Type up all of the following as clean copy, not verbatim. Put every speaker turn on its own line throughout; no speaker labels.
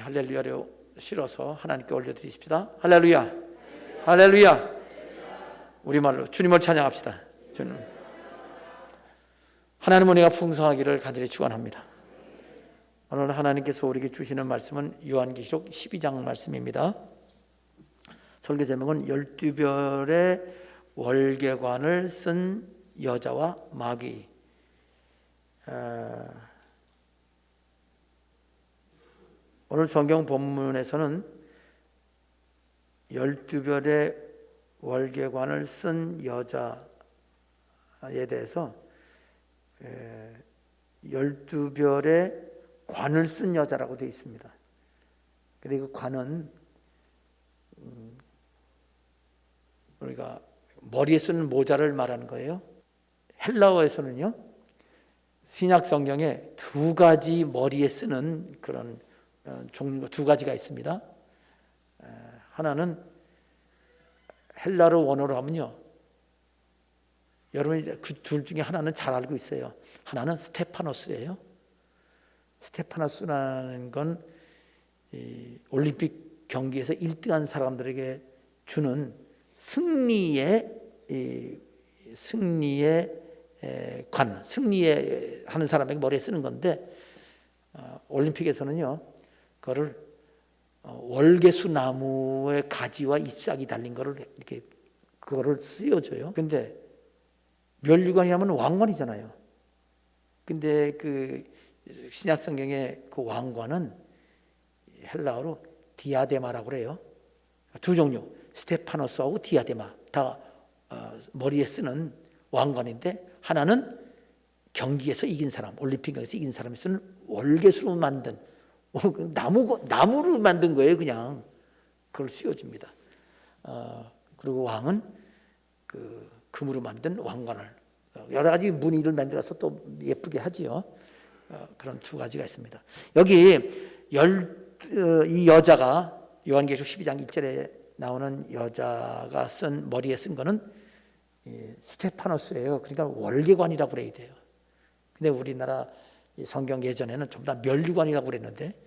할렐루야로 실어서 하나님께 올려드리십시다. 할렐루야, 할렐루야. 우리말로 주님을 찬양합시다. 주님, 하나님 은혜가 풍성하기를 간절히 축원합니다. 오늘 하나님께서 우리에게 주시는 말씀은 요한계시록 12장 말씀입니다. 설교 제목은 12별의 월계관을 쓴 여자와 마귀. 오늘 성경 본문에서는 12별의 월계관을 쓴 여자에 대해서 12별의 관을 쓴 여자라고 되어 있습니다. 그리고 그 관은 우리가 머리에 쓰는 모자를 말하는 거예요. 헬라어에서는요, 신약 성경에 두 가지 머리에 쓰는 그런 종류가 두 가지가 있습니다. 하나는 헬라어 원어로 하면요, 여러분이 그 둘 중에 하나는 잘 알고 있어요. 하나는 스테파노스예요. 스테파노스라는 건 올림픽 경기에서 1등한 사람들에게 주는 승리의 관, 승리에 하는 사람에게 머리에 쓰는 건데, 올림픽에서는요, 그거를 월계수 나무의 가지와 잎사귀 달린 거를 이렇게 그거를 쓰여줘요. 근데 면류관이라면 왕관이잖아요. 근데 그 신약 성경의 그 왕관은 헬라어로 디아데마라고 그래요. 두 종류, 스테파노스하고 디아데마, 다 머리에 쓰는 왕관인데, 하나는 경기에서 이긴 사람, 올림픽 경기에서 이긴 사람이 쓰는 월계수로 만든 나무로 만든 거예요. 그냥 그걸 씌워줍니다. 그리고 왕은 그 금으로 만든 왕관을 여러 가지 무늬를 만들어서 또 예쁘게 하지요. 그런 두 가지가 있습니다. 여기 이 여자가 요한계시록 12장 1절에 나오는 여자가 머리에 쓴 거는 스테파노스예요. 그러니까 월계관이라고 그래야 돼요. 근데 우리나라 성경 예전에는 전부 다 면류관이라고 그랬는데,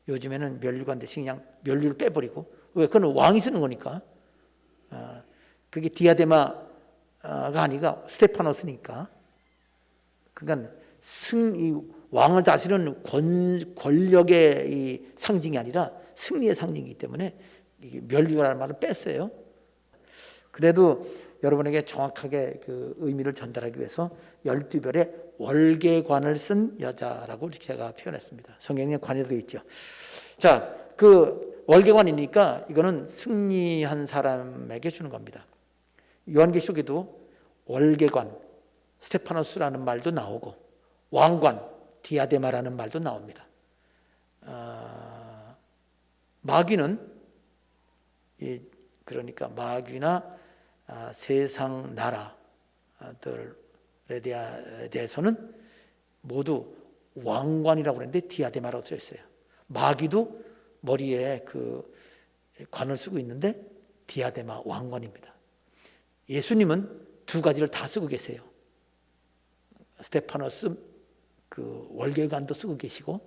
요즘에는 면류관 대신 그냥 면류를 빼버리고, 왜? 그건 왕이 쓰는 거니까. 그게 디아데마가 아니라 스테파노스니까. 그러니까 이 왕을 다스리는 권력의 이 상징이 아니라 승리의 상징이기 때문에 면류관이라는 말을 뺐어요. 그래도 여러분에게 정확하게 그 의미를 전달하기 위해서 12별의 월계관을 쓴 여자라고 제가 표현했습니다. 성경에 관이 되어 있죠. 자, 그 월계관이니까 이거는 승리한 사람에게 주는 겁니다. 요한계시록에도 월계관, 스테파노스라는 말도 나오고, 왕관, 디아데마라는 말도 나옵니다. 마귀는, 그러니까 마귀나 세상 나라들에 대해서는 모두 왕관이라고 그랬는데 디아데마라고 써 있어요. 마귀도 머리에 그 관을 쓰고 있는데 디아데마, 왕관입니다. 예수님은 두 가지를 다 쓰고 계세요. 스테파노스 그 월계관도 쓰고 계시고,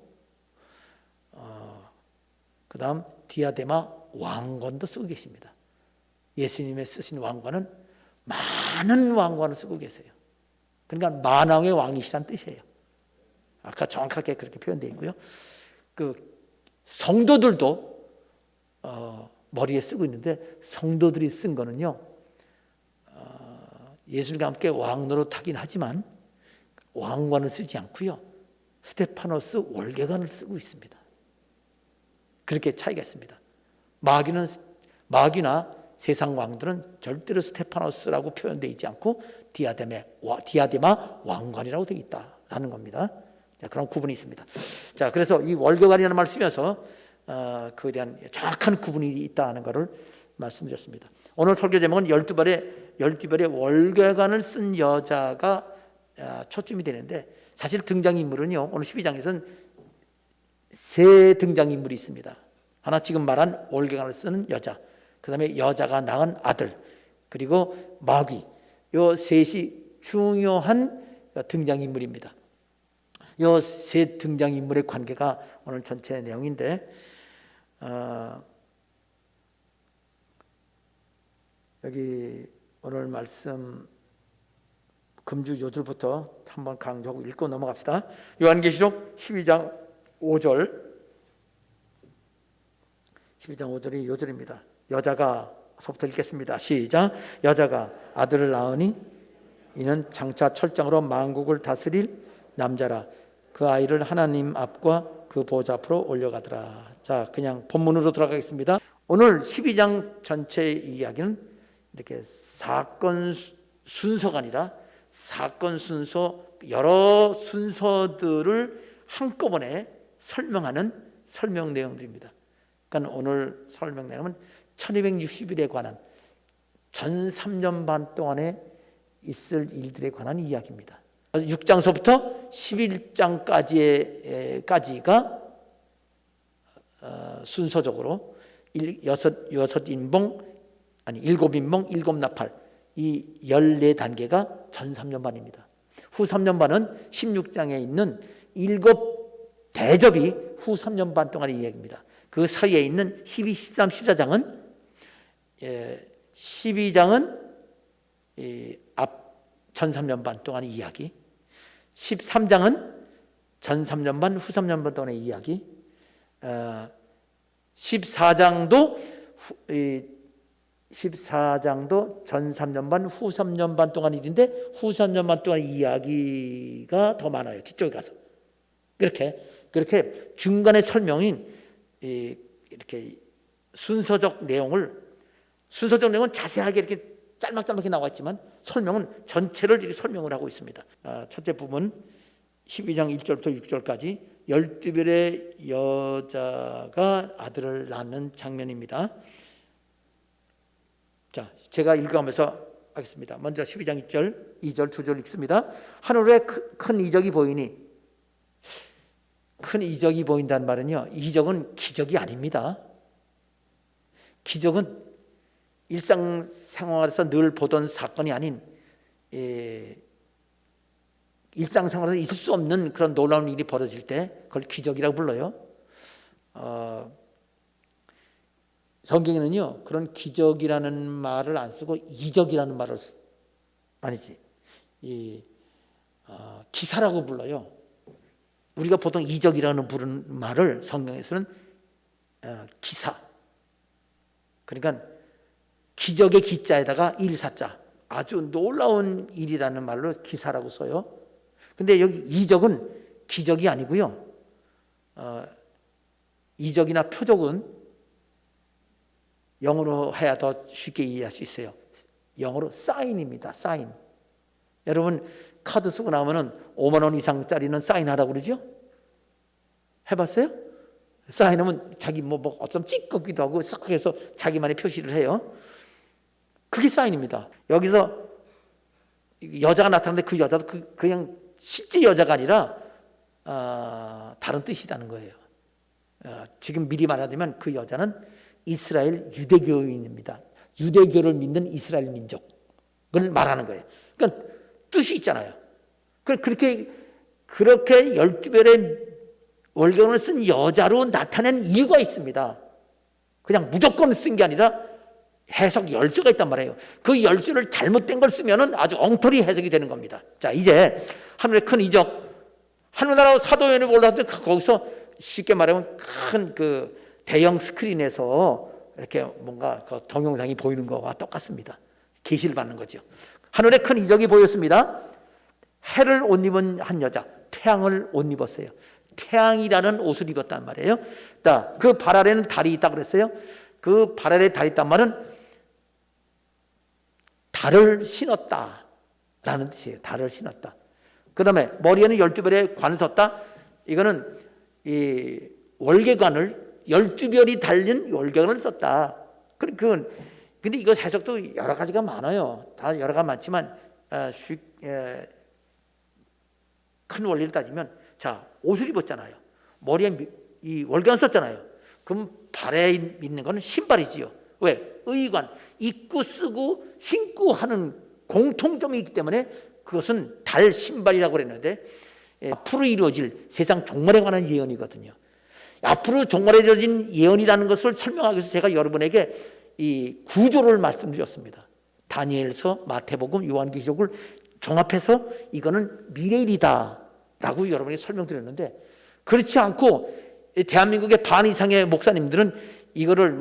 그 다음 디아데마, 왕관도 쓰고 계십니다. 예수님의 쓰신 왕관은 많은 왕관을 쓰고 계세요. 그러니까 만왕의 왕이시란 뜻이에요. 아까 정확하게 그렇게 표현되어 있고요. 그 성도들도 머리에 쓰고 있는데, 성도들이 쓴 거는요, 예수님과 함께 왕노릇하긴 하지만 왕관을 쓰지 않고요, 스테파노스 월계관을 쓰고 있습니다. 그렇게 차이가 있습니다. 마귀나 세상 왕들은 절대로 스테파노스라고 표현되어 있지 않고 디아데마 왕관이라고 되어 있다라는 겁니다. 자, 그런 구분이 있습니다. 자, 그래서 이 월계관이라는 말을 쓰면서 그에 대한 정확한 구분이 있다는 것을 말씀드렸습니다. 오늘 설교 제목은 12별의 월계관을 쓴 여자가 초점이 되는데, 사실 등장인물은요, 오늘 12장에서는 세 등장인물이 있습니다. 하나, 지금 말한 월계관을 쓰는 여자, 그 다음에 여자가 낳은 아들, 그리고 마귀, 요 셋이 중요한 등장인물입니다. 요 세 등장인물의 관계가 오늘 전체 내용인데, 여기 오늘 말씀 금주 요절부터 한번 강조하고 읽고 넘어갑시다. 요한계시록 12장 5절 12장 5절이 요절입니다. 여자가 서부터 읽겠습니다. 시작. 여자가 아들을 낳으니 이는 장차 철장으로 만국을 다스릴 남자라. 그 아이를 하나님 앞과 그 보좌 앞으로 올려가더라. 자, 그냥 본문으로 들어가겠습니다. 오늘 12장 전체 이야기는 이렇게 사건 순서가 아니라 사건 순서, 여러 순서들을 한꺼번에 설명하는 설명 내용들입니다. 그러니까 오늘 설명 내용은 1260일에 관한 전 3년 반 동안에 있을 일들에 관한 이야기입니다. 6장서부터 11장까지가 순서적으로 일곱 인봉, 일곱 나팔, 이 14단계가 전 3년 반입니다. 후 3년 반은 16장에 있는 일곱 대접이 후 3년 반 동안의 이야기입니다. 그 사이에 있는 12, 13, 14장은 12장은 앞 전 3년 반 동안의 이야기, 13장은 전 3년 반, 후 3년 반 동안의 이야기, 14장도 전 3년 반, 후 3년 반 동안 일인데 후 3년 반 동안 이야기가 더 많아요. 뒤쪽에 가서 그렇게 중간에 설명인 이렇게 순서적 내용은 자세하게 이렇게 짤막짤막하게 나와 있지만 설명은 전체를 이렇게 설명을 하고 있습니다. 첫째 부분 12장 1절부터 6절까지 12별의 여자가 아들을 낳는 장면입니다. 자, 제가 읽어가면서 하겠습니다. 먼저 12장 1절, 2절, 2절 읽습니다. 하늘에 큰 이적이 보이니, 큰 이적이 보인다는 말은요, 이적은 기적이 아닙니다. 기적은 일상생활에서 늘 보던 사건이 아닌 일상생활에서 있을 수 없는 그런 놀라운 일이 벌어질 때 그걸 기적이라고 불러요. 성경에는요 그런 기적이라는 말을 안 쓰고 이적이라는 말을 기사라고 불러요. 우리가 보통 이적이라는 부르는 말을 성경에서는 기사, 그러니까 기적의 기자에다가 일사자, 아주 놀라운 일이라는 말로 기사라고 써요. 근데 여기 이적은 기적이 아니고요, 이적이나 표적은 영어로 해야 더 쉽게 이해할 수 있어요. 영어로 사인입니다. 사인. 여러분 카드 쓰고 나오면 5만 원 이상짜리는 사인하라고 그러죠? 해봤어요? 사인하면 자기 뭐 어떤 찍기도 하고 쓱 해서 자기만의 표시를 해요. 그게 사인입니다. 여기서 여자가 나타났는데 그 여자도 그냥 실제 여자가 아니라 다른 뜻이라는 거예요. 지금 미리 말하자면 그 여자는 이스라엘 유대교인입니다. 유대교를 믿는 이스라엘 민족을 말하는 거예요. 그러니까 뜻이 있잖아요. 그렇게 12별의 월경을 쓴 여자로 나타낸 이유가 있습니다. 그냥 무조건 쓴 게 아니라 해석 열쇠가 있단 말이에요. 그 열쇠를 잘못된 걸 쓰면 아주 엉터리 해석이 되는 겁니다. 자, 이제 하늘의 큰 이적, 하늘나라 사도연에 올라왔을 때 거기서 쉽게 말하면 큰 그 대형 스크린에서 이렇게 뭔가 그 동영상이 보이는 거와 똑같습니다. 계시를 받는 거죠. 하늘에 큰 이적이 보였습니다. 해를 옷 입은 한 여자, 태양을 옷 입었어요. 태양이라는 옷을 입었단 말이에요. 그 발 아래는 달이 있다 그랬어요. 그 발 아래에 달이 있단 말은 달을 신었다라는 뜻이에요. 달을 신었다. 그 다음에 머리에는 12별의 관을 섰다. 이거는 이 월계관을 12별이 달린 월계관을 썼다. 근데 이거 해석도 여러 가지가 많아요. 다 여러 가지 많지만 큰 원리를 따지면, 자, 옷을 입었잖아요. 머리에 이 월계관 썼잖아요. 그럼 발에 있는 거는 신발이지요. 왜? 의관, 입고 쓰고 신고 하는 공통점이 있기 때문에 그것은 달 신발이라고 그랬는데 앞으로 이루어질 세상 종말에 관한 예언이거든요. 앞으로 종말해져진 예언이라는 것을 설명하기 위해서 제가 여러분에게 이 구조를 말씀드렸습니다. 다니엘서, 마태복음, 요한계시록을 종합해서 이거는 미래일이다라고 여러분에게 설명드렸는데, 그렇지 않고 대한민국의 반 이상의 목사님들은 이거를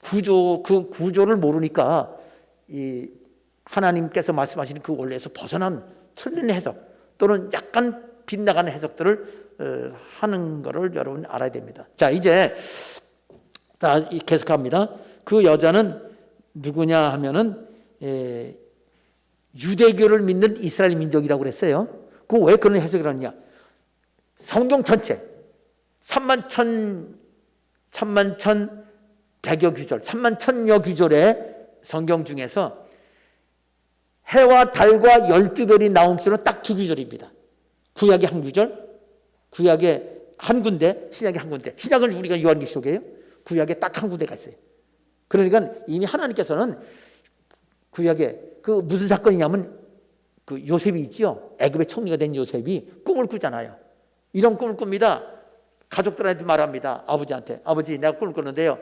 그 구조를 모르니까 이 하나님께서 말씀하시는 그 원리에서 벗어난 틀린 해석 또는 약간 빗나가는 해석들을 하는 것을 여러분 알아야 됩니다. 자, 이제 계속합니다. 그 여자는 누구냐 하면은 유대교를 믿는 이스라엘 민족이라고 그랬어요. 그 왜 그런 해석을 하느냐? 성경 전체 31,100여 규절, 31,000여 규절의 성경 중에서 해와 달과 12별이 나온 수는 딱 두 규절입니다. 구약의 한 규절, 구약의 한 군데, 신약의 한 군데. 신약은 우리가 요한계시록이에요. 구약에 딱 한 군데가 있어요. 그러니까 이미 하나님께서는 구약에 그 무슨 사건이냐면 그 요셉이 있죠. 애굽의 총리가 된 요셉이 꿈을 꾸잖아요. 이런 꿈을 꿉니다. 가족들한테 말합니다. 아버지한테. 아버지, 내가 꿈을 꿨는데요.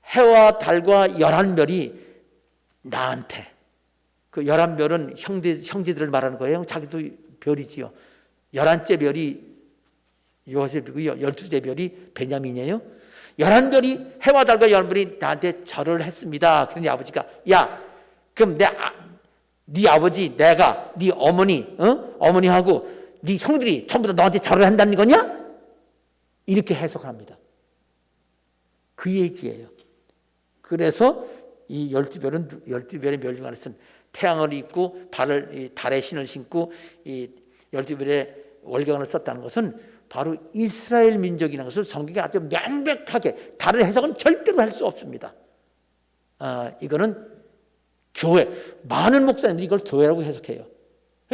해와 달과 11별이 나한테. 그 11별은 형제들을 말하는 거예요. 자기도 별이지요. 11째 별이 요셉이고요. 12째 별이 베냐민이에요. 11별이, 해와 달과 11별이 나한테 절을 했습니다. 그러니 아버지가, 야, 그럼 네 아버지, 내가, 네 어머니, 어머니하고 네 형들이 전부 다 너한테 절을 한다는 거냐? 이렇게 해석합니다. 그 얘기예요. 그래서 이 12별은 12별의 멸류관을 쓴 태양을 입고 달의 신을 신고 이 12별의 월경을 썼다는 것은 바로 이스라엘 민족이라는 것을 성경에 아주 명백하게, 다른 해석은 절대로 할 수 없습니다. 이거는 교회, 많은 목사님들이 이걸 교회라고 해석해요.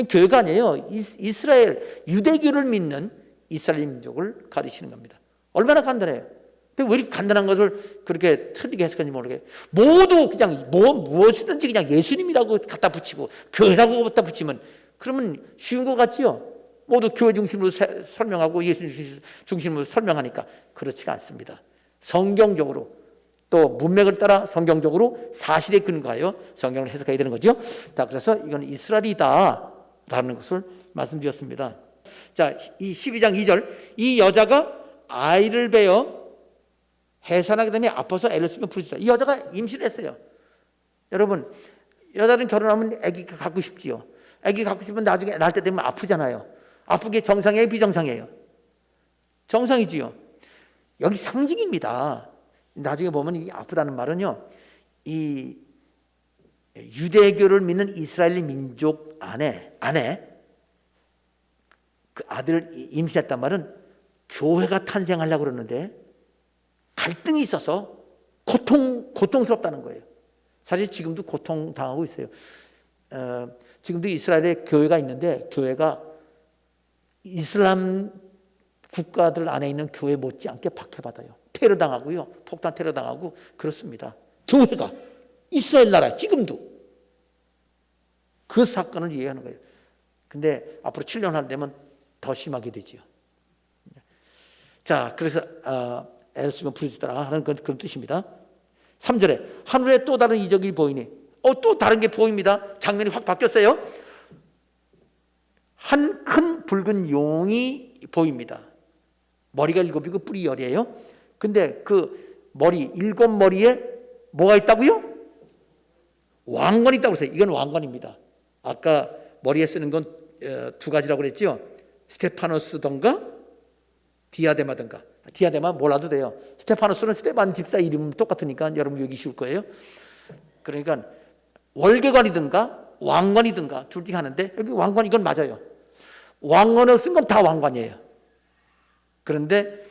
교회가 아니에요. 이스라엘, 유대교를 믿는 이스라엘 민족을 가리키는 겁니다. 얼마나 간단해요. 근데 왜 이렇게 간단한 것을 그렇게 틀리게 해석하는지 모르겠어요. 모두 그냥 무엇이든지 그냥 예수님이라고 갖다 붙이고 교회라고 갖다 붙이면 그러면 쉬운 것 같지요? 모두 교회 중심으로 설명하고 예수 중심으로 설명하니까 그렇지가 않습니다. 성경적으로 또 문맥을 따라 성경적으로 사실에 근거하여 성경을 해석해야 되는 거죠. 자, 그래서 이건 이스라엘이다라는 것을 말씀드렸습니다. 자, 이 12장 2절, 이 여자가 아이를 베어 해산하게 되면 아파서 애를 쓰며 부르짖다. 이 여자가 임신을 했어요. 여러분, 여자는 결혼하면 아기 갖고 싶지요. 아기 갖고 싶으면 나중에 낳을 때 되면 아프잖아요. 아픈 게 정상이에요, 비정상이에요? 정상이지요. 여기 상징입니다. 나중에 보면 이 아프다는 말은요, 이 유대교를 믿는 이스라엘 민족 안에 그 아들을 임신했단 말은 교회가 탄생하려고 그러는데 갈등이 있어서 고통스럽다는 거예요. 사실 지금도 고통당하고 있어요. 지금도 이스라엘에 교회가 있는데 교회가 이슬람 국가들 안에 있는 교회 못지않게 박해받아요. 테러당하고요. 폭탄 테러당하고 그렇습니다. 교회가 이스라엘 나라에 지금도 그 사건을 이해하는 거예요. 근데 앞으로 7년 안 되면 더 심하게 되지요. 자, 그래서 애를 쓰면 부르짖더라 하는 그런 뜻입니다. 3절에 하늘에 또 다른 이적이 보이니 또 다른 게 보입니다. 장면이 확 바뀌었어요. 한 큰 붉은 용이 보입니다. 머리가 7이고 뿔이 10이에요. 근데 그 머리 7머리에 뭐가 있다고요? 왕관이 있다고 했어요. 이건 왕관입니다. 아까 머리에 쓰는 건 두 가지라고 그랬죠. 스테파노스던가 디아데마던가. 디아데마 몰라도 돼요. 스테파노스는 스테반 집사 이름 똑같으니까 여러분 여기 쉬울 거예요. 그러니까 월계관이든가 왕관이든가 둘 중에 하나인데 여기 왕관 이건 맞아요. 왕관을 쓴 건 다 왕관이에요. 그런데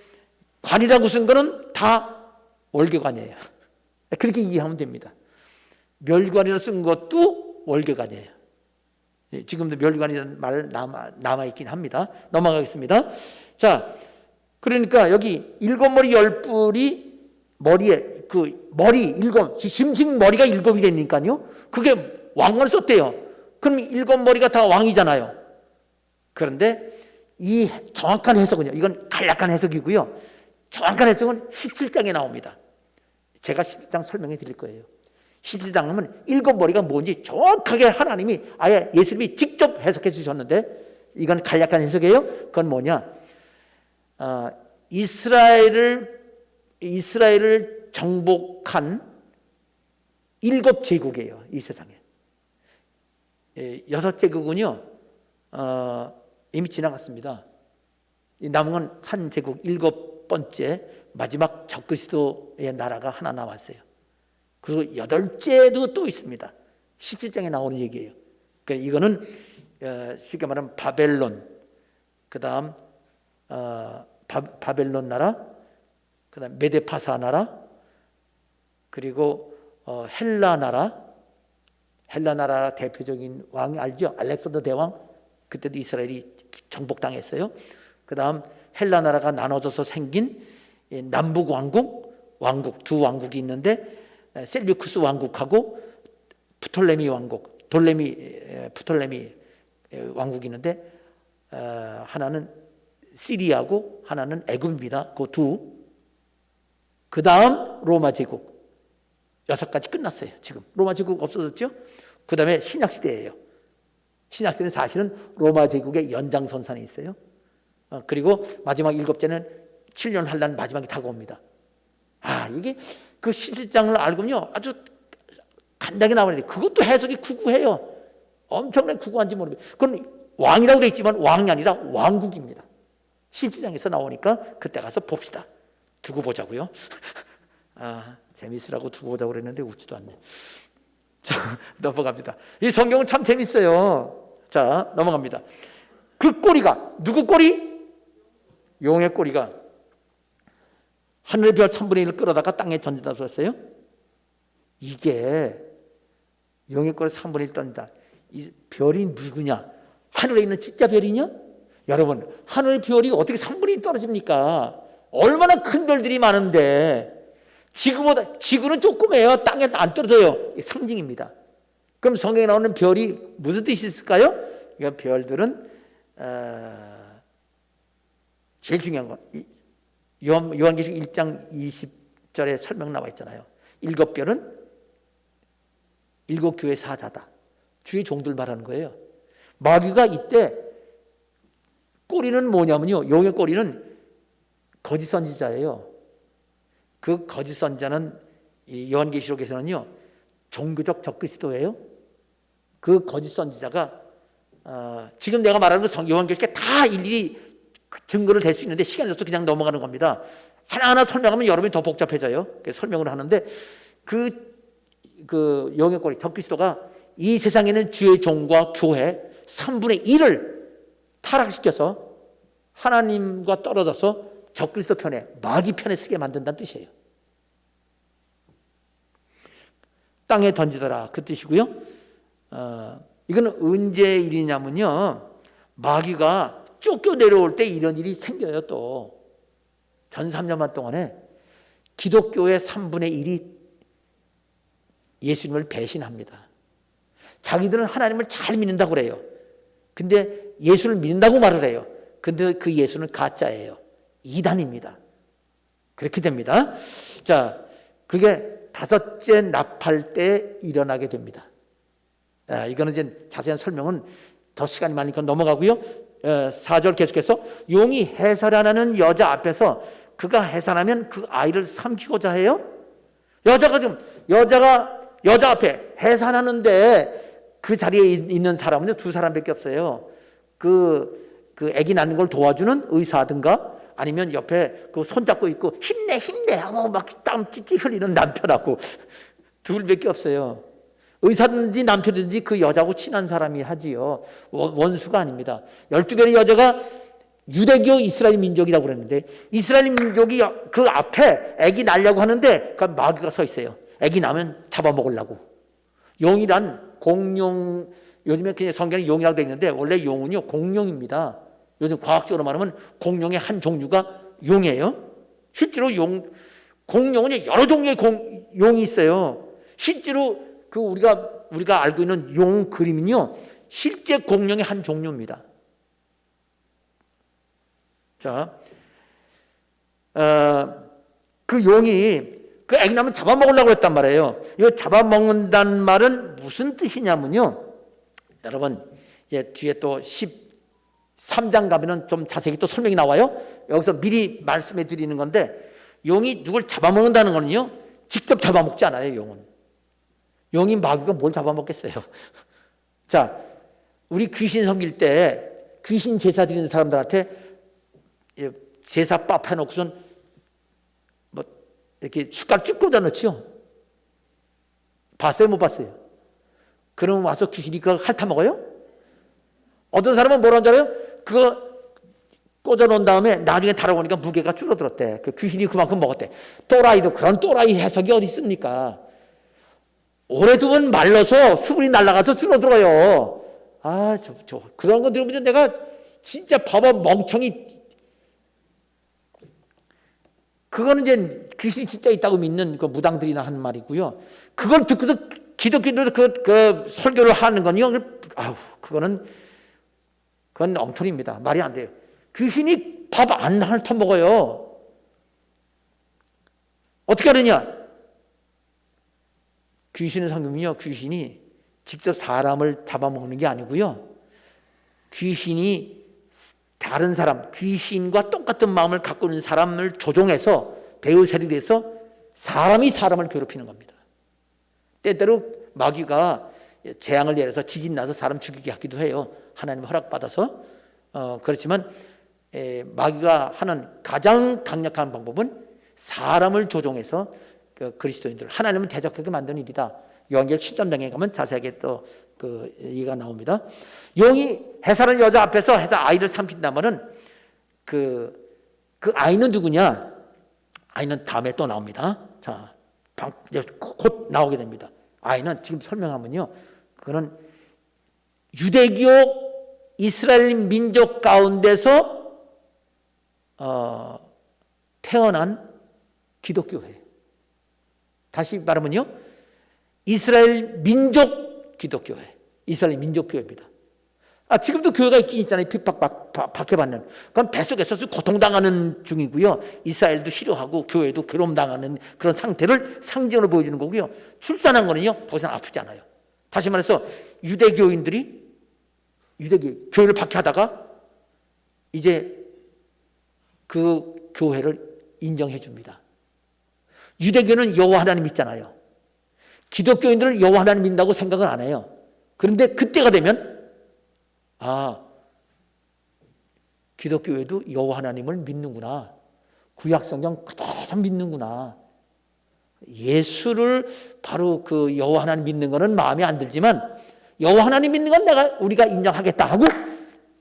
관이라고 쓴 거는 다 월계관이에요. 그렇게 이해하면 됩니다. 멸관이라고 쓴 것도 월계관이에요. 지금도 멸관이라는 말 남아있긴 합니다. 넘어가겠습니다. 자, 그러니까 여기 7머리 10뿔이 머리에 머리 7, 심층 머리가 7이 되니까요. 그게 왕관을 썼대요. 그럼 7머리가 다 왕이잖아요. 그런데 이 정확한 해석은요. 이건 간략한 해석이고요. 정확한 해석은 17장에 나옵니다. 제가 17장 설명해 드릴 거예요. 17장 하면 일곱 머리가 뭔지 정확하게 하나님이 아예 예수님이 직접 해석해 주셨는데, 이건 간략한 해석이에요. 그건 뭐냐, 이스라엘을 정복한 일곱 제국이에요. 이 세상에 여섯 제국은요 이미 지나갔습니다. 남은 건 한 제국, 일곱 번째 마지막 적그리스도의 나라가 하나 남았어요. 그리고 여덟째도 또 있습니다. 17장에 나오는 얘기예요. 그러니까 이거는 쉽게 말하면 바벨론, 그 다음 바벨론 나라, 그 다음 메데파사 나라, 그리고 헬라 나라 대표적인 왕이 알죠? 알렉산더 대왕. 그때도 이스라엘이 정복당했어요. 그 다음 헬라 나라가 나눠져서 생긴 남북 왕국 두 왕국이 있는데, 셀류쿠스 왕국하고 프톨레미 왕국이 있는데, 하나는 시리아고 하나는 애굽입니다. 그 두. 그 다음 로마 제국. 6가지 끝났어요. 지금 로마 제국 없어졌죠. 그 다음에 신약시대예요. 신약시대는 사실은 로마 제국의 연장선상에 있어요. 그리고 마지막 7제는 7년 환란 마지막에 다가옵니다. 이게 그 17장을 알고요 아주 간단하게 나오는데, 그것도 해석이 구구해요. 엄청나게 구구한지 모르겠어요. 그건 왕이라고 되어 있지만 왕이 아니라 왕국입니다. 17장에서 나오니까 그때 가서 봅시다. 두고 보자고요. 재밌으라고 두고 보자고 그랬는데 웃지도 않네. 자, 넘어갑니다. 이 성경은 참 재밌어요. 자, 넘어갑니다. 그 꼬리가 누구 꼬리? 용의 꼬리가 하늘의 별 3분의 1을 끌어다가 땅에 던진다고 했어요. 이게 용의 꼬리 3분의 1 던진다. 이 별이 누구냐? 하늘에 있는 진짜 별이냐? 여러분, 하늘의 별이 어떻게 3분의 1 떨어집니까? 얼마나 큰 별들이 많은데, 지구는 조그매요. 땅에 안 떨어져요. 이게 상징입니다. 그럼 성경에 나오는 별이 무슨 뜻이 있을까요? 그러니까 별들은 제일 중요한 건 요한계시록 1장 20절에 설명 나와 있잖아요. 7별은 7교회 사자다. 주의 종들 말하는 거예요. 마귀가 이때 꼬리는 뭐냐면요, 용의 꼬리는 거짓 선지자예요. 그 거짓 선지자는 요한계시록에서는요 종교적 적그리스도예요. 그 거짓 선지자가 지금 내가 말하는 거 요한계시록에 다 일일이 증거를 댈 수 있는데 시간이 없어서 그냥 넘어가는 겁니다. 하나하나 설명하면 여러분이 더 복잡해져요. 설명을 하는데 그 용의 꼬리 적그리스도가 이 세상에는 주의 종과 교회 3분의 1을 타락시켜서 하나님과 떨어져서 적그리스도 편에, 마귀 편에 쓰게 만든다는 뜻이에요. 땅에 던지더라, 그 뜻이고요. 이거는 언제 일이냐면요, 마귀가 쫓겨 내려올 때 이런 일이 생겨요. 또 전 3년만 동안에 기독교의 3분의 1이 예수님을 배신합니다. 자기들은 하나님을 잘 믿는다고 그래요. 근데 예수를 믿는다고 말을 해요. 근데 그 예수는 가짜예요. 이단입니다. 그렇게 됩니다. 자, 그게 5째 납할 때 일어나게 됩니다. 이거는 이제 자세한 설명은 더 시간이 많으니까 넘어가고요. 4절 계속해서 용이 해산하는 여자 앞에서 그가 해산하면 그 아이를 삼키고자 해요. 여자 앞에 해산하는데 그 자리에 있는 사람은 2사람밖에 없어요. 그 아기 낳는 걸 도와주는 의사든가 아니면 옆에 그 손잡고 있고 힘내 하고 막 땀 찌찌 흘리는 남편하고 둘밖에 없어요. 의사든지 남편든지 그 여자하고 친한 사람이 하지요. 원수가 아닙니다. 12개의 여자가 유대교 이스라엘 민족이라고 그랬는데, 이스라엘 민족이 그 앞에 아기 낳으려고 하는데 그 마귀가 서 있어요. 아기 낳으면 잡아먹으려고. 용이란 공룡, 요즘에 그냥 성경에 용이라고 되어 있는데 원래 용은요 공룡입니다. 요즘 과학적으로 말하면 공룡의 한 종류가 용이에요. 실제로 공룡은 여러 종류의 용이 있어요. 실제로 그 우리가 알고 있는 용 그림은요 실제 공룡의 한 종류입니다. 자, 그 용이 그 애기 낳으면 잡아먹으려고 했단 말이에요. 이 잡아먹는다는 말은 무슨 뜻이냐면요. 여러분, 이제 뒤에 또 13장 가면은 좀 자세히 또 설명이 나와요. 여기서 미리 말씀해 드리는 건데, 용이 누굴 잡아먹는다는 거는요, 직접 잡아먹지 않아요, 용은. 용이 마귀가 뭘 잡아먹겠어요. 자, 우리 귀신 섬길 때 귀신 제사 드리는 사람들한테 제사밥 해놓고선 뭐 이렇게 숟갈 쭉 꽂아 넣지요. 봤어요, 못 봤어요? 그럼 와서 귀신이 그걸 핥아먹어요? 어떤 사람은 뭐라는 줄 알아요? 그거 꽂아놓은 다음에 나중에 달아보니까 무게가 줄어들었대. 그 귀신이 그만큼 먹었대. 또라이도 그런 또라이 해석이 어디 있습니까? 오래 두면 말라서 수분이 날아가서 줄어들어요. 그런 거 들으면 내가 진짜 봐봐 멍청이. 그거는 이제 귀신이 진짜 있다고 믿는 그 무당들이나 하는 말이고요. 그걸 듣고서 기독교인들 그 설교를 하는 건요. 그건 엉터리입니다. 말이 안 돼요. 귀신이 밥 안 핥아먹어요. 어떻게 하느냐? 귀신의 상금은요, 귀신이 직접 사람을 잡아먹는 게 아니고요. 귀신이 다른 사람, 귀신과 똑같은 마음을 갖고 있는 사람을 조종해서 배후 세력에서 사람이 사람을 괴롭히는 겁니다. 때때로 마귀가 재앙을 내려서 지진 나서 사람 죽이게 하기도 해요. 하나님 허락받아서. 그렇지만 마귀가 하는 가장 강력한 방법은 사람을 조종해서 그리스도인들, 하나님은 대적하게 만드는 일이다. 요한계시록 13장에 가면 자세하게 또 그 얘기가 나옵니다. 용이 해산한 여자 앞에서 해서 아이를 삼킨다면은 그 아이는 누구냐? 아이는 다음에 또 나옵니다. 자, 곧 나오게 됩니다. 아이는 지금 설명하면요, 그는 유대교 이스라엘 민족 가운데서 태어난 기독교회. 다시 말하면요, 이스라엘 민족 기독교회, 이스라엘 민족교회입니다. 지금도 교회가 있긴 있잖아요. 박해받는. 그건 뱃속에서 고통당하는 중이고요. 이스라엘도 싫어하고 교회도 괴로움당하는 그런 상태를 상징으로 보여주는 거고요. 출산한 거는요, 더 이상 아프지 않아요. 다시 말해서 유대교인들이 교회를 박해하다가 이제 그 교회를 인정해 줍니다. 유대교는 여호와 하나님 믿잖아요. 기독교인들은 여호와 하나님 믿는다고 생각을 안 해요. 그런데 그때가 되면 기독교에도 여호와 하나님을 믿는구나. 구약성경 그대로 믿는구나. 예수를 바로 그 여호와 하나님 믿는 거는 마음에 안 들지만 여호와 하나님 믿는 건 우리가 인정하겠다 하고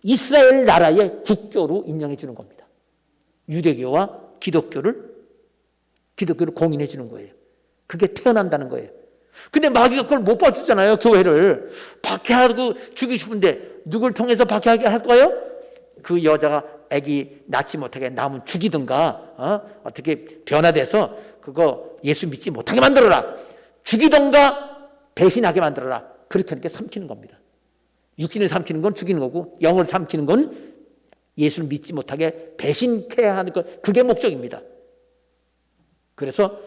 이스라엘 나라의 국교로 인정해 주는 겁니다. 유대교와 기독교를 공인해 주는 거예요. 그게 태어난다는 거예요. 근데 마귀가 그걸 못 봐주잖아요. 교회를 박해하고 죽이고 싶은데 누굴 통해서 박해하게 할 거예요? 그 여자가 아기 낳지 못하게 낳으면 죽이든가 어떻게 변화돼서 그거 예수 믿지 못하게 만들어라. 죽이든가 배신하게 만들어라. 그렇게 하니까 삼키는 겁니다. 육신을 삼키는 건 죽이는 거고 영을 삼키는 건 예수를 믿지 못하게 배신케 하는 것, 그게 목적입니다. 그래서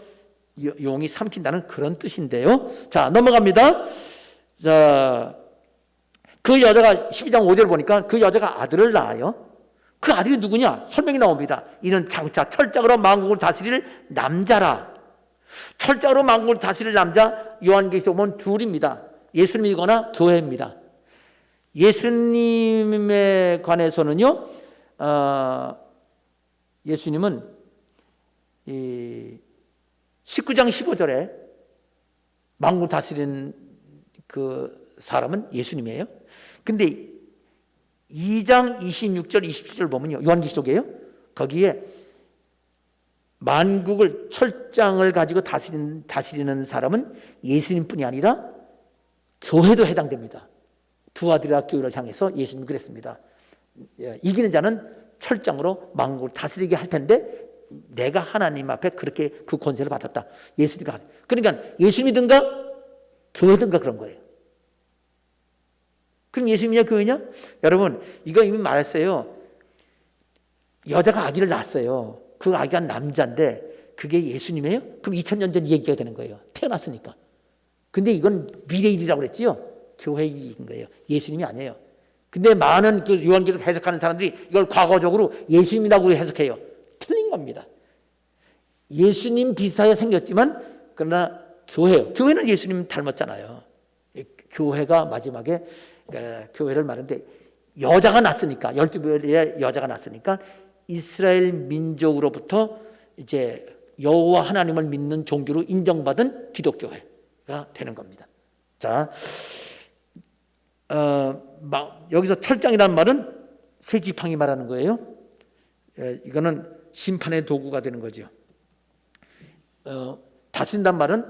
용이 삼킨다는 그런 뜻인데요. 자, 넘어갑니다. 자, 그 여자가 12장 5절 보니까 그 여자가 아들을 낳아요. 그 아들이 누구냐? 설명이 나옵니다. 이는 장차 철장으로 만국을 다스릴 남자라. 철장으로 만국을 다스릴 남자, 요한계시록 보면 둘입니다. 예수님이거나 교회입니다. 예수님에 관해서는요, 예수님은 19장 15절에 만국 다스리는 그 사람은 예수님이에요. 근데 2장 26절 27절 보면요, 요한계시록이에요. 거기에 만국을 철장을 가지고 다스리는 사람은 예수님뿐이 아니라 교회도 해당됩니다. 두 아들이라 교회를 향해서 예수님이 그랬습니다. 이기는 자는 철장으로 만국을 다스리게 할 텐데 내가 하나님 앞에 그렇게 그 권세를 받았다. 예수님과. 그러니까 예수님이든가 교회든가 그런 거예요. 그럼 예수님이냐 교회냐? 여러분, 이거 이미 말했어요. 여자가 아기를 낳았어요. 그 아기가 남자인데 그게 예수님이에요? 그럼 2000년 전 얘기가 되는 거예요. 태어났으니까. 근데 이건 미래일이라고 그랬지요. 교회인 거예요. 예수님이 아니에요. 근데 많은 그 요한계시록 해석하는 사람들이 이걸 과거적으로 예수님이라고 해석해요. 틀린 겁니다. 예수님 비슷하게 생겼지만 그러나 교회는 예수님 닮았잖아요. 교회가 마지막에 교회를 말하는데 여자가 낳았으니까 12별의 여자가 낳았으니까 이스라엘 민족으로부터 이제 여호와 하나님을 믿는 종교로 인정받은 기독교회가 되는 겁니다. 자, 여기서 철장이라는 말은 새 지팡이 말하는 거예요. 이거는 심판의 도구가 되는 거죠. 다신단 말은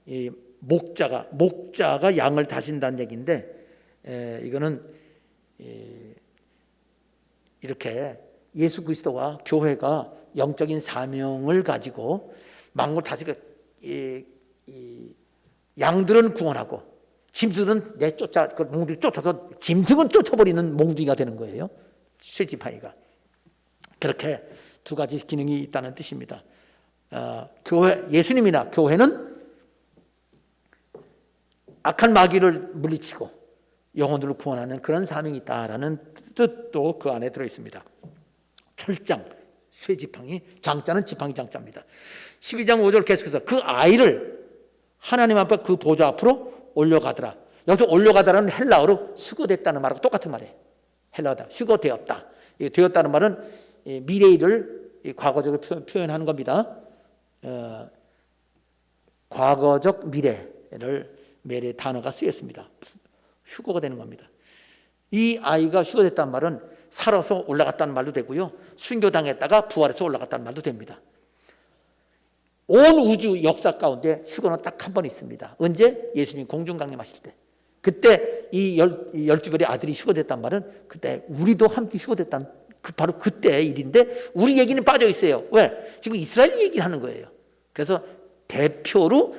이 목자가 양을 다신다는 얘기인데 이거는 이렇게 예수 그리스도와 교회가 영적인 사명을 가지고 만물 다스리고 양들은 구원하고 짐승은 그 몽둥이 쫓아서 짐승은 쫓아버리는 몽둥이가 되는 거예요. 쇠지팡이가. 그렇게 두 가지 기능이 있다는 뜻입니다. 예수님이나 교회는 악한 마귀를 물리치고 영혼들을 구원하는 그런 사명이 있다라는 뜻도 그 안에 들어있습니다. 철장, 쇠지팡이, 장자는 지팡이 장자입니다. 12장 5절 계속해서 그 아이를 하나님 앞에 그 보좌 앞으로 올려가더라. 여기서 올려가다라는 헬라어로 휴거됐다는 말하고 똑같은 말이에요. 헬라어다. 휴거되었다. 되었다는 말은 미래일을 과거적으로 표현하는 겁니다. 과거적 미래의 단어가 쓰였습니다. 휴거가 되는 겁니다. 이 아이가 휴거됐다는 말은 살아서 올라갔다는 말도 되고요. 순교당했다가 부활해서 올라갔다는 말도 됩니다. 온 우주 역사 가운데 휴거는 딱 한 번 있습니다. 언제? 예수님 공중 강림하실 때. 그때 이 12별의 아들이 휴거됐단 말은 그때 우리도 함께 휴거됐다는 바로 그때의 일인데 우리 얘기는 빠져 있어요. 왜? 지금 이스라엘 얘기를 하는 거예요. 그래서 대표라고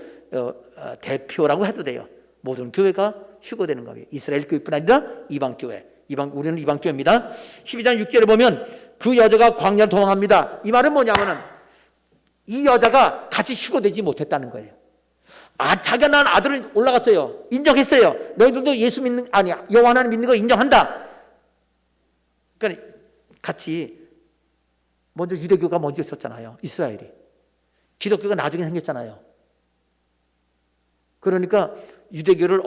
해도 돼요. 모든 교회가 휴거되는 거예요. 이스라엘 교회뿐 아니라 이방 교회. 우리는 이방 교회입니다. 12장 6절에 보면 그 여자가 광야를 도망합니다. 이 말은 뭐냐면은 이 여자가 같이 휴거되지 못했다는 거예요. 자기가 낳은 아들은 올라갔어요. 인정했어요. 너희들도 예수 믿는, 여호와 하나님 믿는 거 인정한다. 그러니까 같이 먼저 유대교가 먼저 있었잖아요. 이스라엘이. 기독교가 나중에 생겼잖아요. 그러니까 유대교를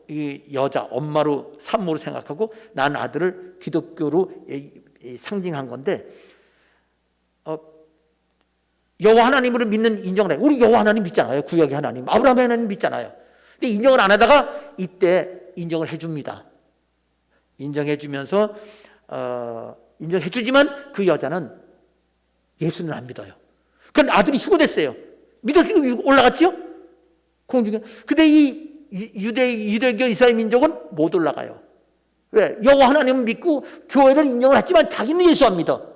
이 여자, 엄마로 산모로 생각하고 난 아들을 기독교로 상징한 건데 여호와 하나님을 믿는 인정을 해요. 우리 여호와 하나님 믿잖아요. 구약의 하나님, 아브라함의 하나님 믿잖아요. 근데 인정을 안 하다가 이때 인정을 해줍니다. 인정해주면서 인정해주지만 그 여자는 예수는 안 믿어요. 그럼 아들이 휴거됐어요. 믿었으니까 올라갔지요? 공중에. 근데 이 유대교 이스라엘 민족은 못 올라가요. 왜? 여호와 하나님을 믿고 교회를 인정을 했지만 자기는 예수 안 믿어.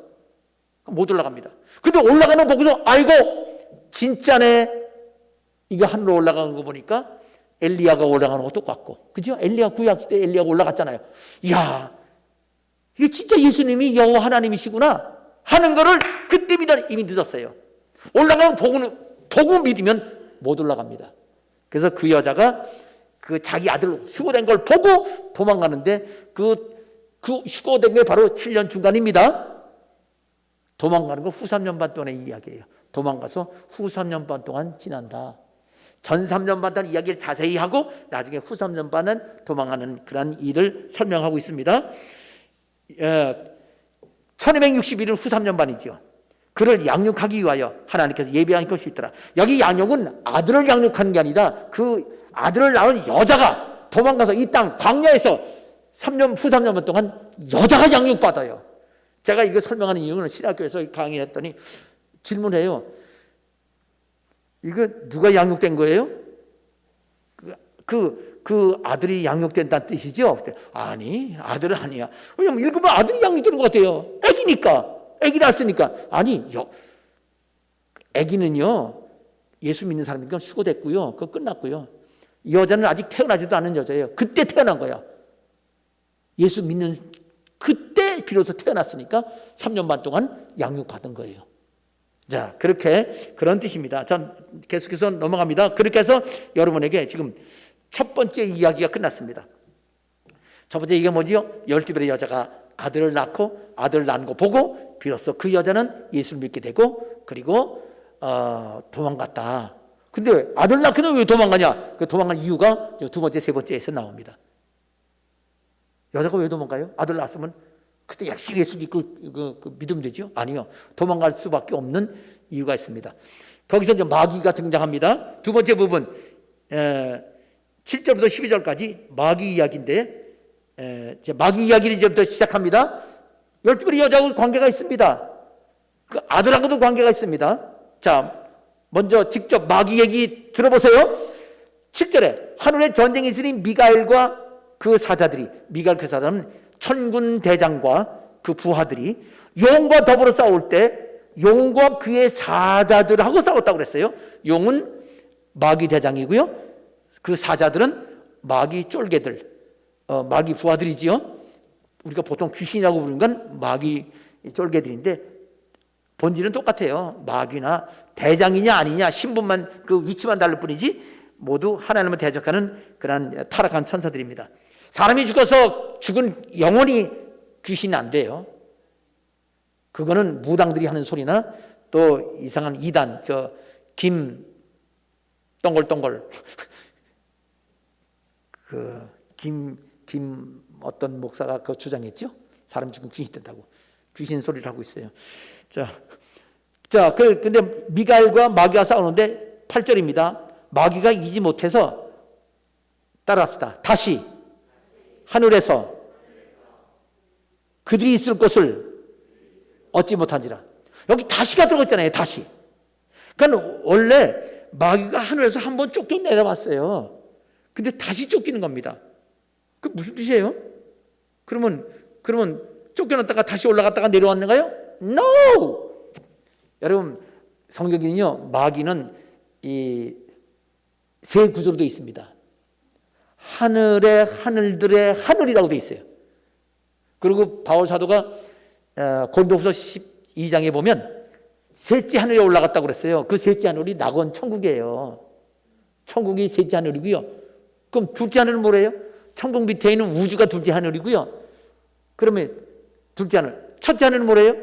못 올라갑니다. 근데 올라가는 거 보고서 아이고 진짜네. 이게 하늘로 올라가는 거 보니까 엘리야가 올라가는 거 똑같고, 그죠? 엘리야 구약 시대 엘리야가 올라갔잖아요. 이야, 이게 진짜 예수님이 여호와 하나님이시구나 하는 거를 그때 이미 늦었어요. 올라가는 보고 믿으면 못 올라갑니다. 그래서 그 여자가 그 자기 아들 휴거된 걸 보고 도망가는데 그 휴거된 게 바로 7년 중간입니다. 도망가는 거 후 3년 반 동안의 이야기예요. 도망가서 후 3년 반 동안 지난다. 전 3년 반 동안 이야기를 자세히 하고 나중에 후 3년 반은 도망가는 그런 일을 설명하고 있습니다. 1261은 후 3년 반이죠. 그를 양육하기 위하여 하나님께서 예비한 것이 있더라. 여기 양육은 아들을 양육하는 게 아니라 그 아들을 낳은 여자가 도망가서 이 땅 광야에서 후 3년 반 동안 여자가 양육받아요. 제가 이거 설명하는 이유는 신학교에서 강의했더니 질문해요. 이거 누가 양육된 거예요? 그 아들이 양육된다는 뜻이죠? 아니, 아들은 아니야. 왜냐면 읽으면 아들이 양육되는 것 같아요. 애기니까. 애기 낳았으니까. 아니, 애기는요, 예수 믿는 사람이니까 휴거됐고요. 그거 끝났고요. 이 여자는 아직 태어나지도 않은 여자예요. 그때 태어난 거야. 예수 믿는 그때 비로소 태어났으니까 3년 반 동안 양육받은 거예요. 자, 그렇게 그런 뜻입니다. 전 계속해서 넘어갑니다. 그렇게 해서 여러분에게 지금 첫 번째 이야기가 끝났습니다. 첫 번째 이게 뭐지요? 12별의 여자가 아들을 낳고 아들을 낳은 거 보고 비로소 그 여자는 예수를 믿게 되고 그리고 도망갔다. 근데 아들 낳기는 왜 도망가냐? 그 도망간 이유가 두 번째, 세 번째에서 나옵니다. 여자가 왜 도망가요? 아들 낳았으면 그때 열심히 예수 믿고 믿으면 되죠? 아니요. 도망갈 수밖에 없는 이유가 있습니다. 거기서 이제 마귀가 등장합니다. 두 번째 부분 7절부터 12절까지 마귀 이야기인데 마귀 이야기를 이제부터 시작합니다. 12별의 여자하고 관계가 있습니다. 그 아들하고도 관계가 있습니다. 자, 먼저 직접 마귀 얘기 들어보세요. 7절에 하늘에 전쟁이 있으니 미가엘과 그 사자들이, 미가엘 그 사람은 천군 대장과 그 부하들이 용과 더불어 싸울 때 용과 그의 사자들하고 싸웠다고 그랬어요. 용은 마귀 대장이고요. 그 사자들은 마귀 쫄개들, 마귀 부하들이지요. 우리가 보통 귀신이라고 부르는 건 마귀 쫄개들인데 본질은 똑같아요. 마귀나 대장이냐 아니냐 신분만 그 위치만 다를 뿐이지 모두 하나님을 대적하는 그런 타락한 천사들입니다. 사람이 죽어서 죽은 영혼이 귀신이 안 돼요. 그거는 무당들이 하는 소리나 또 이상한 이단 김 동글동글 김 어떤 목사가 그 주장했죠. 사람 죽으면 귀신이 된다고 귀신 소리를 하고 있어요. 근데 미가엘과 마귀가 싸우는데 8절입니다. 마귀가 이기지 못해서 따라합시다. 다시 하늘에서 그들이 있을 곳을 얻지 못한지라. 여기 다시가 들어갔잖아요. 다시. 그러니까 원래 마귀가 하늘에서 한번 쫓겨 내려왔어요. 근데 다시 쫓기는 겁니다. 그 무슨 뜻이에요? 그러면 쫓겨났다가 다시 올라갔다가 내려왔는가요? No! 여러분 성경에는요 마귀는 이 세 구조로 되어 있습니다. 하늘의 하늘들의 하늘이라고 되어 있어요. 그리고 바울 사도가 고린도후서 12장에 보면 셋째 하늘에 올라갔다고 그랬어요. 그 셋째 하늘이 낙원 천국이에요. 천국이 셋째 하늘이고요. 그럼 둘째 하늘은 뭐래요? 천국 밑에 있는 우주가 둘째 하늘이고요. 그러면 둘째 하늘, 첫째 하늘은 뭐래요?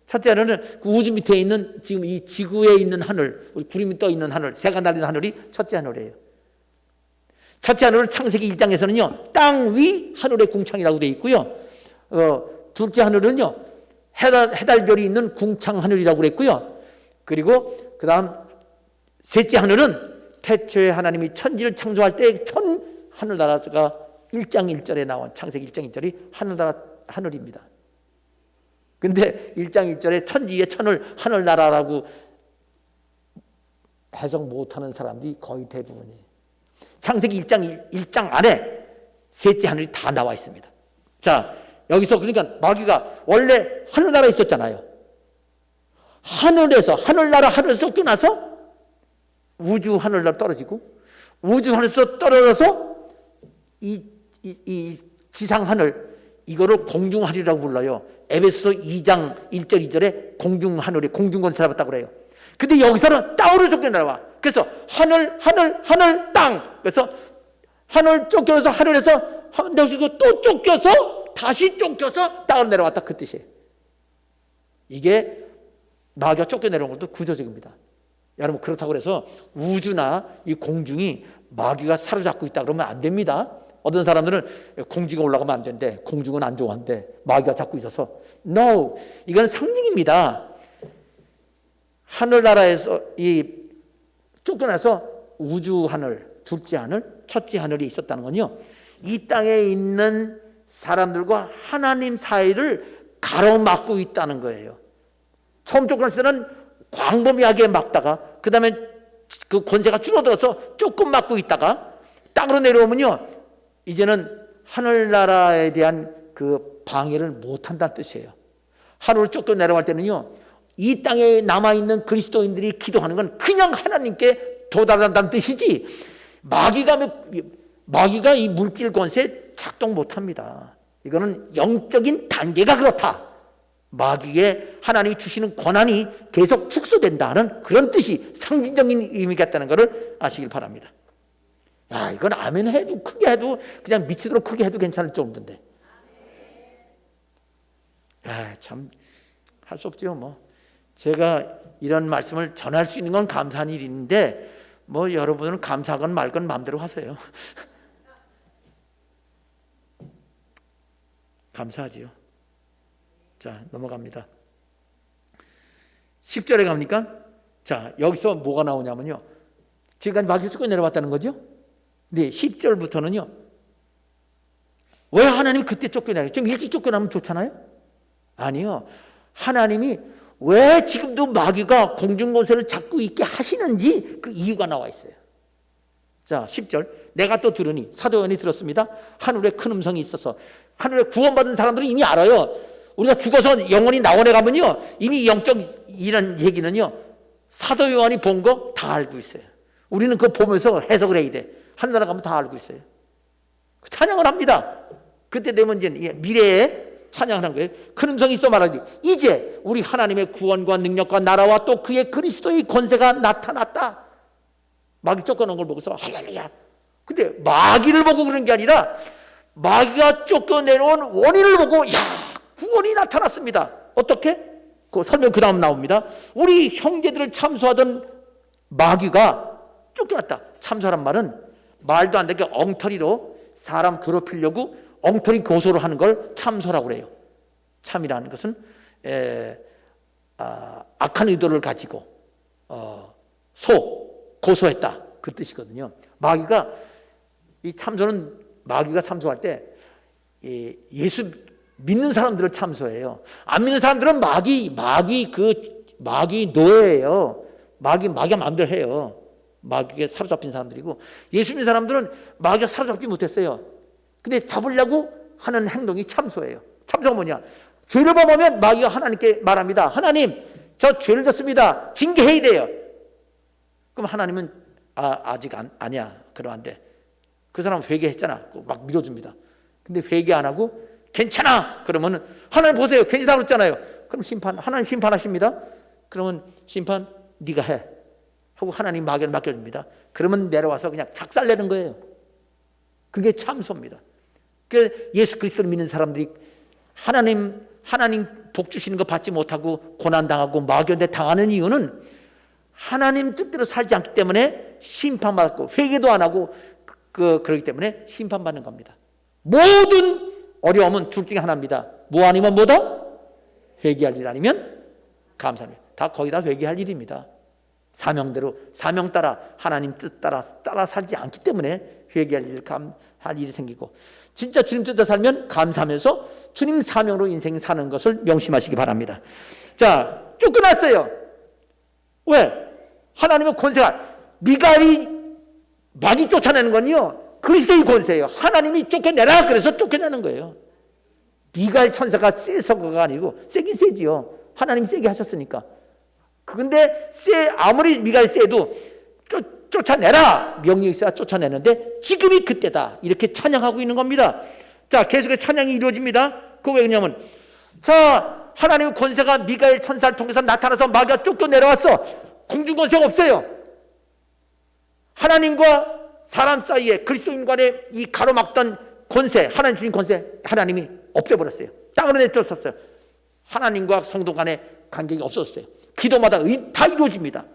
첫째 하늘은 그 우주 밑에 있는 지금 이 지구에 있는 하늘, 우리 구름이 떠 있는 하늘, 새가 날리는 하늘이 첫째 하늘이에요. 첫째 하늘은 창세기 1장에서는요 땅 위 하늘의 궁창이라고 되어 있고요. 둘째 하늘은요 해달별이 있는 궁창 하늘이라고 그랬고요. 그리고 그 다음 셋째 하늘은 태초에 하나님이 천지를 창조할 때 천 하늘나라가 1장 1절에 나온 창세기 1장 1절이 하늘입니다. 근데 1장 1절에 천지의 천을 하늘나라라고 해석 못하는 사람들이 거의 대부분이에요. 창세기 1장 안에 셋째 하늘이 다 나와 있습니다. 자, 여기서 그러니까 마귀가 원래 하늘나라에 있었잖아요. 하늘나라에서 쫓겨나서 우주 하늘나라 떨어지고 우주 하늘에서 떨어져서 이 지상 하늘 이거를 공중하늘이라고 불러요. 에베소서 2장 1절 2절에 공중하늘에 공중권 살아봤다고 그래요. 근데 여기서는 땅으로 쫓겨나와. 그래서 하늘 땅. 그래서 하늘 쫓겨서 하늘에서 또 쫓겨서 다시 쫓겨서 땅으로 내려왔다 그 뜻이에요. 이게 마귀가 쫓겨내려온 것도 구조적입니다. 여러분 그렇다고 해서 우주나 이 공중이 마귀가 사로잡고 있다 그러면 안 됩니다. 어떤 사람들은 공중에 올라가면 안 된대. 공중은 안 좋아한대. 마귀가 잡고 있어서. No! 이건 상징입니다. 하늘나라에서 쫓겨나서 우주 하늘, 둘째 하늘, 첫째 하늘이 있었다는 건요. 이 땅에 있는 사람들과 하나님 사이를 가로막고 있다는 거예요. 처음 쫓겨났을 때는 광범위하게 막다가 그 다음에 그 권세가 줄어들어서 조금 막고 있다가 땅으로 내려오면요. 이제는 하늘나라에 대한 그 방해를 못한다는 뜻이에요. 하늘로 쫓겨 내려갈 때는요. 이 땅에 남아있는 그리스도인들이 기도하는 건 그냥 하나님께 도달한다는 뜻이지 마귀가 이 물질 권세에 작동 못합니다. 이거는 영적인 단계가 그렇다. 마귀에 하나님이 주시는 권한이 계속 축소된다는 그런 뜻이, 상징적인 의미가 있다는 것을 아시길 바랍니다. 야, 이건 아멘 해도 크게 해도 그냥 미치도록 크게 해도 괜찮을 정도인데. 아, 참 할 수 없죠. 뭐 제가 이런 말씀을 전할 수 있는 건 감사한 일인데 뭐 여러분은 감사하건 말건 마음대로 하세요. 감사하지요. 자, 넘어갑니다. 10절에 갑니까? 자, 여기서 뭐가 나오냐면요, 지금까지 마귀가 쭉 내려왔다는 거죠. 근데 10절부터는요, 왜 하나님이 그때 쫓겨나요? 좀 일찍 쫓겨나면 좋잖아요? 아니요. 하나님이 왜 지금도 마귀가 공중권세를 잡고 있게 하시는지 그 이유가 나와 있어요. 자, 10절. 내가 또 들으니, 사도 요한이 들었습니다. 하늘에 큰 음성이 있어서, 하늘에 구원받은 사람들은 이미 알아요. 우리가 죽어서 영원히 나원에 가면요, 이미 영적 이런 얘기는요, 사도 요한이 본 거 다 알고 있어요. 우리는 그거 보면서 해석을 해야 돼. 하늘나라 가면 다 알고 있어요. 찬양을 합니다. 그때 되면 이제 미래에 찬양을 한 거예요. 큰 음성이 있어 말하기, 이제 우리 하나님의 구원과 능력과 나라와 또 그의 그리스도의 권세가 나타났다. 마귀 쫓겨난 걸 보고서 할렐루야. 근데 마귀를 보고 그런 게 아니라 마귀가 쫓겨내놓은 원인을 보고, 야, 구원이 나타났습니다. 어떻게? 그 설명 그 다음 나옵니다. 우리 형제들을 참소하던 마귀가 쫓겨났다. 참소란 말은 말도 안 되게 엉터리로 사람 괴롭히려고 엉터리 고소를 하는 걸 참소라고 그래요. 참이라는 것은 악한 의도를 가지고 고소했다, 그 뜻이거든요. 마귀가, 이 참소는 마귀가 참소할 때 예수 믿는 사람들을 참소해요. 안 믿는 사람들은 마귀 노예예요. 마귀가 마음대로 해요. 마귀에 사로잡힌 사람들이고, 예수 믿는 사람들은 마귀가 사로잡지 못했어요. 근데 잡으려고 하는 행동이 참소예요. 참소가 뭐냐? 죄를 범하면 마귀가 하나님께 말합니다. 하나님, 저 죄를 졌습니다. 징계해야 돼요. 그럼 하나님은 아직 아니야. 그러면 안 돼. 그 사람은 회개했잖아. 막 밀어줍니다. 근데 회개 안 하고 괜찮아. 그러면 하나님 보세요. 괜찮다 그랬잖아요. 그럼 하나님 심판하십니다. 그러면 심판 네가 해 하고 하나님 마귀를 맡겨줍니다. 그러면 내려와서 그냥 작살내는 거예요. 그게 참소입니다. 그래서 예수 그리스도를 믿는 사람들이 하나님 복 주시는 거 받지 못하고 고난당하고 마귀한테 당하는 이유는 하나님 뜻대로 살지 않기 때문에 심판받고, 회개도 안 하고 그렇기 때문에 심판받는 겁니다. 모든 어려움은 둘 중에 하나입니다. 뭐 아니면 뭐다? 회개할 일 아니면 감사합니다. 다 거의 다 회개할 일입니다. 사명대로, 사명 따라, 하나님 뜻 따라 살지 않기 때문에 회개할 일이 생기고, 진짜 주님 뜻대로 살면 감사하면서 주님 사명으로 인생 사는 것을 명심하시기 바랍니다. 자, 쫓겨났어요. 왜? 하나님의 권세가, 미가엘이 마귀 쫓아내는 건요, 그리스도의 권세예요. 하나님이 쫓겨내라 그래서 쫓겨내는 거예요. 미가엘 천사가 세서가 아니고, 세긴 세지요. 하나님이 세게 하셨으니까. 근데 아무리 미가엘 세도 쫓아내라, 명령이 있어야 쫓아내는데 지금이 그때다, 이렇게 찬양하고 있는 겁니다. 자, 계속해서 찬양이 이루어집니다. 그거 왜 그러냐면, 자, 하나님의 권세가 미가엘 천사를 통해서 나타나서 마귀가 쫓겨내려왔어. 공중권세가 없어요. 하나님과 사람 사이에, 그리스도인 간에 이 가로막던 권세, 하나님 주신 권세, 하나님이 없애버렸어요. 땅으로 내쫓았어요. 하나님과 성도 간의 관계가 없어졌어요. 기도마다 다 이루어집니다.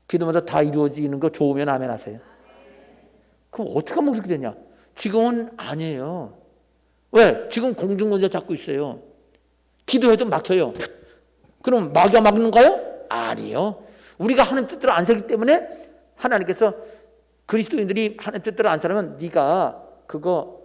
기도마다 다 이루어지는 거 좋으면 아멘 하세요. 그럼 어떻게 하면 그렇게 되냐? 지금은 아니에요. 왜? 지금 공중권세 잡고 있어요. 기도해도 막혀요. 그럼 마귀가 막는가요? 아니에요. 우리가 하나님 뜻대로 안 살기 때문에 하나님께서, 그리스도인들이 하나님 뜻대로 안 살면 네가 그거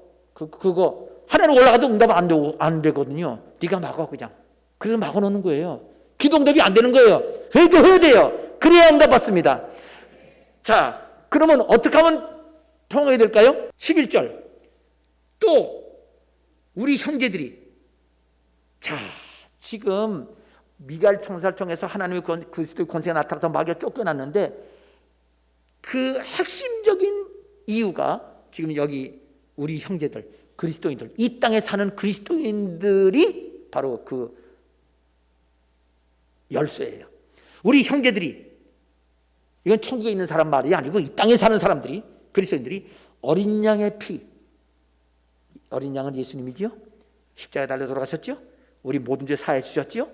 하나님 올라가도 응답 안 되거든요. 네가 막아 그냥. 그래서 막아놓는 거예요. 기도 응답이 안 되는 거예요. 회개해야 돼요. 그래야 응답 받습니다. 자, 그러면 어떻게 하면 통하게 될까요? 11절. 또 우리 형제들이, 자, 지금 미가엘 천사를 통해서 하나님의 그리스도의 권세가 나타나서 마귀가 쫓겨났는데, 그 핵심적인 이유가 지금 여기 우리 형제들, 그리스도인들, 이 땅에 사는 그리스도인들이 바로 그 열쇠예요. 우리 형제들이, 이건 천국에 있는 사람 말이 아니고 이 땅에 사는 사람들이, 그리스도인들이 어린 양의 피, 어린 양은 예수님이지요. 십자가에 달려 돌아가셨죠. 우리 모든 죄 사해 주셨죠.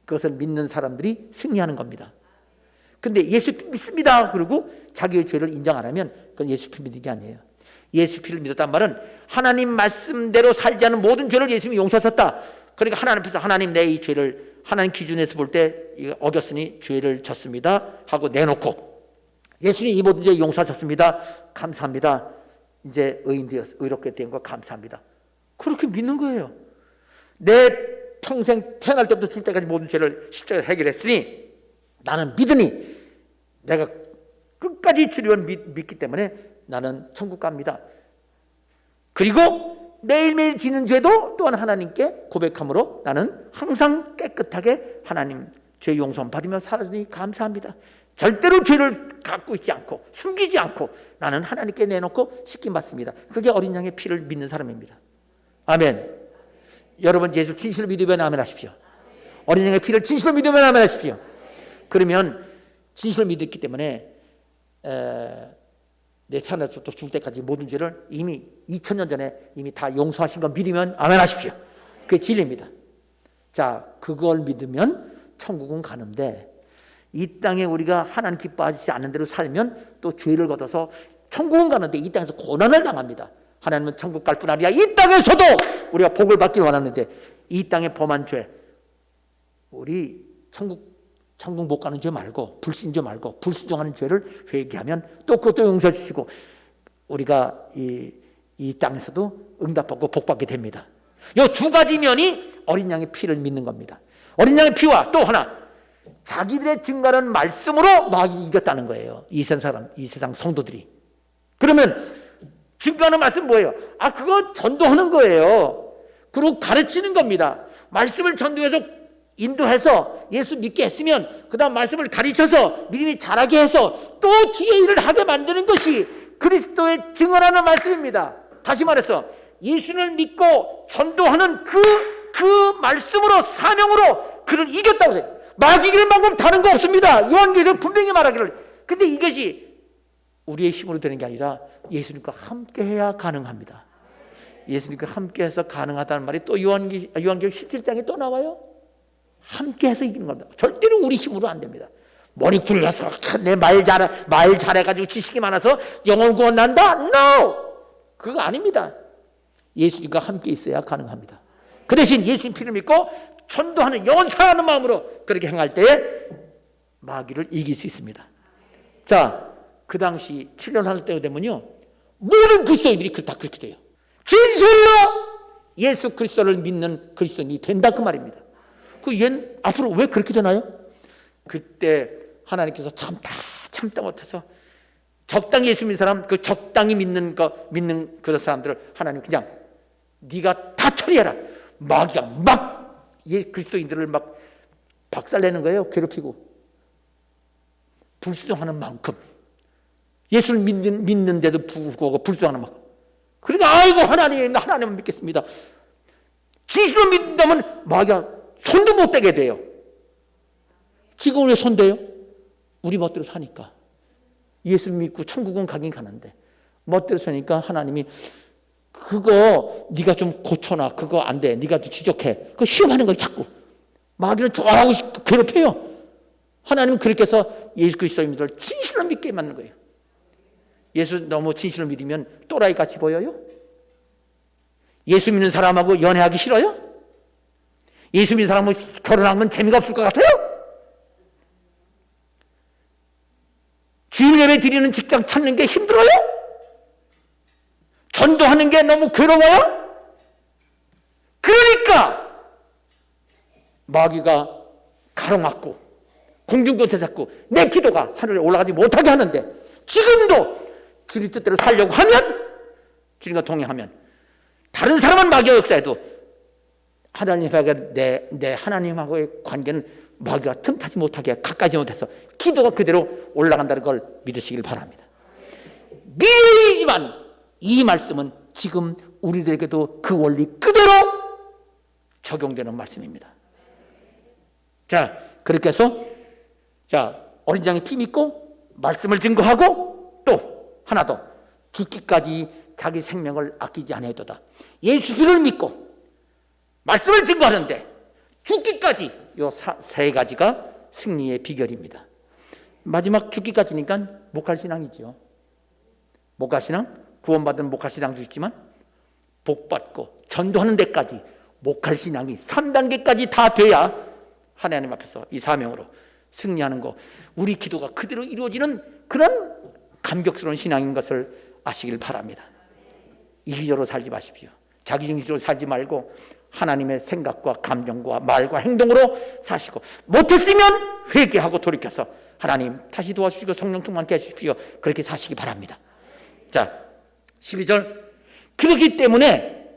그것을 믿는 사람들이 승리하는 겁니다. 근데 예수 믿습니다 그러고 자기의 죄를 인정 안 하면 그건 예수 피 믿는 게 아니에요. 예수 피를 믿었단 말은 하나님 말씀대로 살지 않은 모든 죄를 예수님이 용서하셨다. 그러니까 하나님 앞에서 하나님, 내 이 죄를 하나님 기준에서 볼 때 어겼으니 죄를 졌습니다 하고 내놓고, 예수님 이 모든 죄 용서하셨습니다, 감사합니다, 이제 의롭게 된 거 감사합니다, 그렇게 믿는 거예요. 내 평생 태어날 때부터 죽을 때까지 모든 죄를 십자가에 해결했으니 나는 믿으니 내가 끝까지 주를 믿기 때문에 나는 천국 갑니다. 그리고 매일매일 지는 죄도 또한 하나님께 고백함으로 나는 항상 깨끗하게 하나님 죄 용서 받으며 살아주니 감사합니다. 절대로 죄를 갖고 있지 않고 숨기지 않고 나는 하나님께 내놓고 씻김 받습니다. 그게 어린 양의 피를 믿는 사람입니다. 아멘. 여러분 예수 진실로 믿으면 아멘 하십시오. 어린 양의 피를 진실로 믿으면 아멘 하십시오. 그러면 진실로 믿었기 때문에 내 태어나서부터 죽을 때까지 모든 죄를 이미 2000년 전에 이미 다 용서하신 거 믿으면 아멘 하십시오. 그게 진리입니다. 자, 그걸 믿으면 천국은 가는데, 이 땅에 우리가 하나님 기뻐하시지 않는 대로 살면 또 죄를 걷어서 천국은 가는데 이 땅에서 고난을 당합니다. 하나님은 천국 갈 뿐 아니라 이 땅에서도 우리가 복을 받기를 원하는데, 이 땅에 범한 죄, 우리 천국 못 가는 죄 말고, 불신죄 말고 불순종하는 죄를 회개하면 또 그것도 용서해 주시고 우리가 이 땅에서도 응답받고 복받게 됩니다. 이 두 가지 면이 어린 양의 피를 믿는 겁니다. 어린 양의 피와 또 하나, 자기들의 증거하는 말씀으로 마귀를 이겼다는 거예요. 이 세상 성도들이. 그러면 증거하는 말씀 뭐예요? 그거 전도하는 거예요. 그리고 가르치는 겁니다. 말씀을 전도해서 인도해서 예수 믿게 했으면 그 다음 말씀을 가르쳐서 믿음이 자라게 해서 또 뒤에 일을 하게 만드는 것이 그리스도의 증언하는 말씀입니다. 다시 말해서 예수를 믿고 전도하는 그 말씀으로, 사명으로 그를 이겼다고 해요. 마귀 이기는 방법 다른 거 없습니다. 요한계시록 분명히 말하기를. 근데 이것이 우리의 힘으로 되는 게 아니라 예수님과 함께 해야 가능합니다. 예수님과 함께 해서 가능하다는 말이 또 요한계시록 17장에 또 나와요. 함께 해서 이기는 겁니다. 절대로 우리 힘으로 안 됩니다. 머리 굴려서 내 말 잘해가지고 지식이 많아서 영혼 구원 난다? No! 그거 아닙니다. 예수님과 함께 있어야 가능합니다. 그 대신 예수님 피를 믿고 전도하는, 영혼 사랑하는 마음으로 그렇게 행할 때에 마귀를 이길 수 있습니다. 자, 그 당시 7년 할 때 되면요, 모든 그리스도인들이 다 그렇게 돼요. 진실로 예수 그리스도를 믿는 그리스도인이 된다, 그 말입니다. 얘는 앞으로 왜 그렇게 되나요? 그때 하나님께서 참다 못해서 적당히 예수 믿는 사람, 그 적당히 믿는 그런 사람들을 하나님 그냥 네가 다 처리해라. 마귀가 막 그리스도인들을 막 박살내는 거예요. 괴롭히고 불순종하는 만큼, 예수를 믿는데도 불구하고 불순종하는 만큼. 그러니까 아이고 하나님을 믿겠습니다. 진실로 믿는다면 마귀가 손도 못 대게 돼요. 지금 왜 손대요? 우리 멋대로 사니까. 예수 믿고 천국은 가긴 가는데 멋대로 사니까 하나님이 그거 네가 좀 고쳐놔. 그거 안 돼. 네가 좀 지적해. 그거 시험하는 거예요. 자꾸. 마귀는 좋아하고 괴롭혀요. 하나님은 그렇게 해서 예수 그리스도인들을 진실로 믿게 만드는 거예요. 예수 너무 진실로 믿으면 또라이 같이 보여요? 예수 믿는 사람하고 연애하기 싫어요? 예수 믿는 사람은 결혼하면 재미가 없을 것 같아요? 주일 예배 드리는 직장 찾는 게 힘들어요? 전도하는 게 너무 괴로워요? 그러니까 마귀가 가로막고 공중권세 잡고 내 기도가 하늘에 올라가지 못하게 하는데, 지금도 주님 뜻대로 살려고 하면, 주님과 동행하면, 다른 사람은 마귀가 역사해도 하나님하고 내 하나님하고의 관계는 마귀가 틈타지 못하게 가까이 못해서 기도가 그대로 올라간다는 걸 믿으시길 바랍니다. 미래이지만 이 말씀은 지금 우리들에게도 그 원리 그대로 적용되는 말씀입니다. 자, 그렇게 해서 어린 양의 피 믿고 말씀을 증거하고 또 하나 더 죽기까지 자기 생명을 아끼지 아니하도다. 예수를 믿고 말씀을 증거하는데 죽기까지 요 세 가지가 승리의 비결입니다. 마지막 죽기까지니까 목할신앙이지요. 목할신앙, 구원받은 목할신앙도 있지만 복받고 전도하는 데까지 목할신앙이 3단계까지 다 돼야 하나님 앞에서 이 사명으로 승리하는 거, 우리 기도가 그대로 이루어지는 그런 감격스러운 신앙인 것을 아시길 바랍니다. 이기적으로 살지 마십시오. 자기중심으로 살지 말고 하나님의 생각과 감정과 말과 행동으로 사시고, 못했으면 회개하고 돌이켜서 하나님 다시 도와주시고 성령 충만케 해주십시오. 그렇게 사시기 바랍니다. 자, 12절. 그렇기 때문에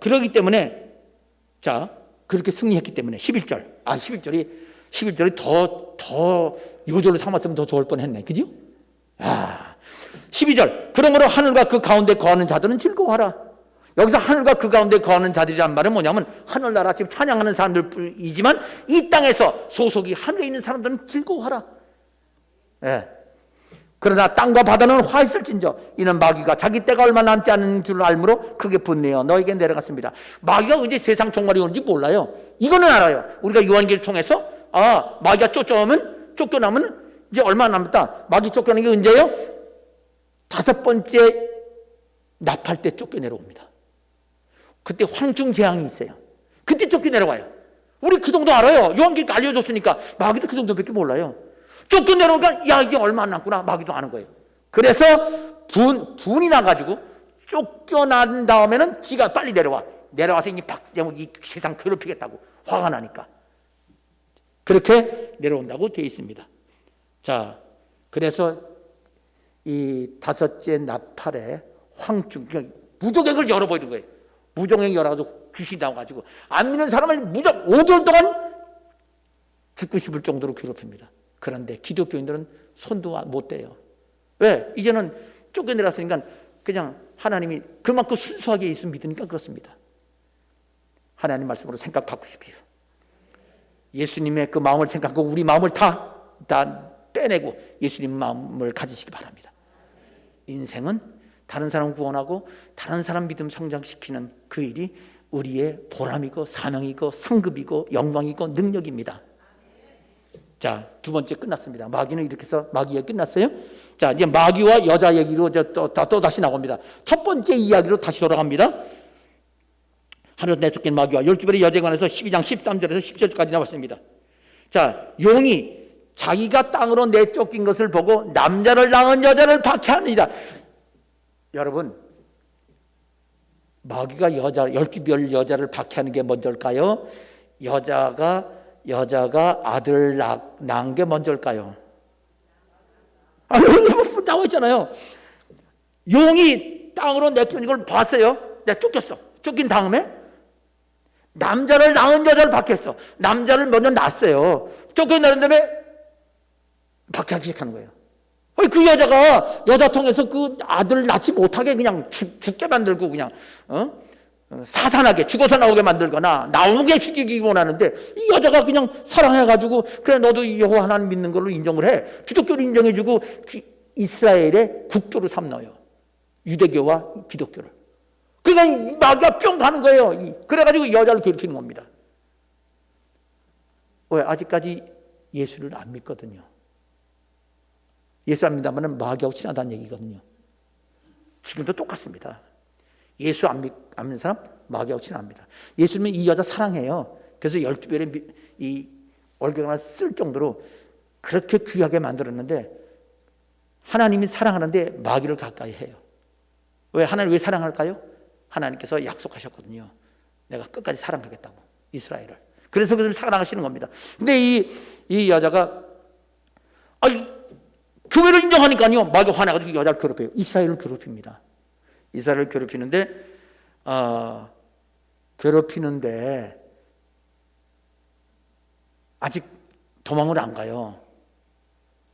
그렇게 승리했기 때문에 11절이 더 요절로 삼았으면 더 좋을 뻔했네. 그죠? 12절. 그러므로 하늘과 그 가운데 거하는 자들은 즐거워하라. 여기서 하늘과 그 가운데 거하는 자들이란 말은 뭐냐면 하늘나라 지금 찬양하는 사람들이지만 이 땅에서 소속이 하늘에 있는 사람들은 즐거워하라. 그러나 땅과 바다는 화 있을진저 이는 마귀가 자기 때가 얼마 남지 않은 줄 알므로 크게 분내어 너에게 내려갔습니다. 마귀가 언제 세상 종말이 오는지 몰라요. 이거는 알아요. 우리가 요한계를 통해서 마귀가 쫓겨나면 이제 얼마 남았다. 마귀 쫓겨나는 게 언제예요? 5번째 납할 때 쫓겨내려옵니다. 그때 황충 재앙이 있어요. 그때 쫓겨내려와요. 우리 그 정도 알아요. 요한계를 알려줬으니까. 마귀도 그 정도밖에 몰라요. 쫓겨내려오니까 이게 얼마 안 남구나. 마귀도 아는 거예요. 그래서 분이 나가지고 쫓겨난 다음에는 지가 빨리 내려와서 이 세상 괴롭히겠다고 화가 나니까 그렇게 내려온다고 되어 있습니다. 자, 그래서 이 5째 나팔에 황충, 무조갱을 열어버리는 거예요. 무조갱 열어가지고 귀신이 나와가지고 안 믿는 사람을 5개월 동안 죽고 싶을 정도로 괴롭힙니다. 그런데 기독교인들은 손도 못 대요. 왜? 이제는 쫓겨내렸으니까 그냥 하나님이 그만큼 순수하게 예수 믿으니까 그렇습니다. 하나님 말씀으로 생각 바꾸십시오. 예수님의 그 마음을 생각하고 우리 마음을 다 떼내고 예수님 마음을 가지시기 바랍니다. 인생은 다른 사람 구원하고 다른 사람 믿음 성장시키는 그 일이 우리의 보람이고 사명이고 상급이고 영광이고 능력입니다. 자, 2번째 끝났습니다. 마귀는 이렇게 해서 마귀 얘기 끝났어요. 자, 이제 마귀와 여자 얘기로 또 다시 나옵니다. 첫 번째 이야기로 다시 돌아갑니다. 하늘에서 내쫓긴 마귀와 12별의 여자에 관해서 12장 13절에서 10절까지 나왔습니다. 자, 용이 자기가 땅으로 내쫓긴 것을 보고 남자를 낳은 여자를 박해하느니라. 여러분, 마귀가 12별 여자를 박해하는 게 먼저일까요? 여자가 아들 낳은 게 먼저일까요? 나와 있잖아요. 용이 땅으로 내쫓긴 걸 봤어요. 내가 쫓겼어. 쫓긴 다음에 남자를 낳은 여자를 박해했어. 남자를 먼저 낳았어요. 쫓겨나는 다음에 박해하기 시작하는 거예요. 그 여자 통해서 그 아들 낳지 못하게 그냥 죽게 만들고 그냥 사산하게 죽어서 나오게 만들거나 나오게 죽이기 원하는데 이 여자가 그냥 사랑해가지고 그래 너도 여호와 하나님 믿는 걸로 인정을 해. 기독교를 인정해주고 이스라엘의 국교를 삼나요. 유대교와 기독교를. 그러니까 마귀가 뿅 가는 거예요. 그래가지고 여자를 괴롭히는 겁니다. 왜? 아직까지 예수를 안 믿거든요. 예수 안 믿다면 마귀하고 친하다는 얘기거든요. 지금도 똑같습니다. 예수 안 믿는 사람 마귀하고 친합니다. 예수님은 이 여자 사랑해요. 그래서 12별의 이 월경을 쓸 정도로 그렇게 귀하게 만들었는데 하나님이 사랑하는데 마귀를 가까이 해요. 왜? 하나님 왜 사랑할까요? 하나님께서 약속하셨거든요. 내가 끝까지 사랑하겠다고 이스라엘을. 그래서 그들을 사랑하시는 겁니다. 근데 이 여자가 교회를 인정하니까요. 마귀가 화나가지고 여자를 괴롭혀요. 이스라엘을 괴롭힙니다. 이스라엘을 괴롭히는데 아직 도망을 안 가요.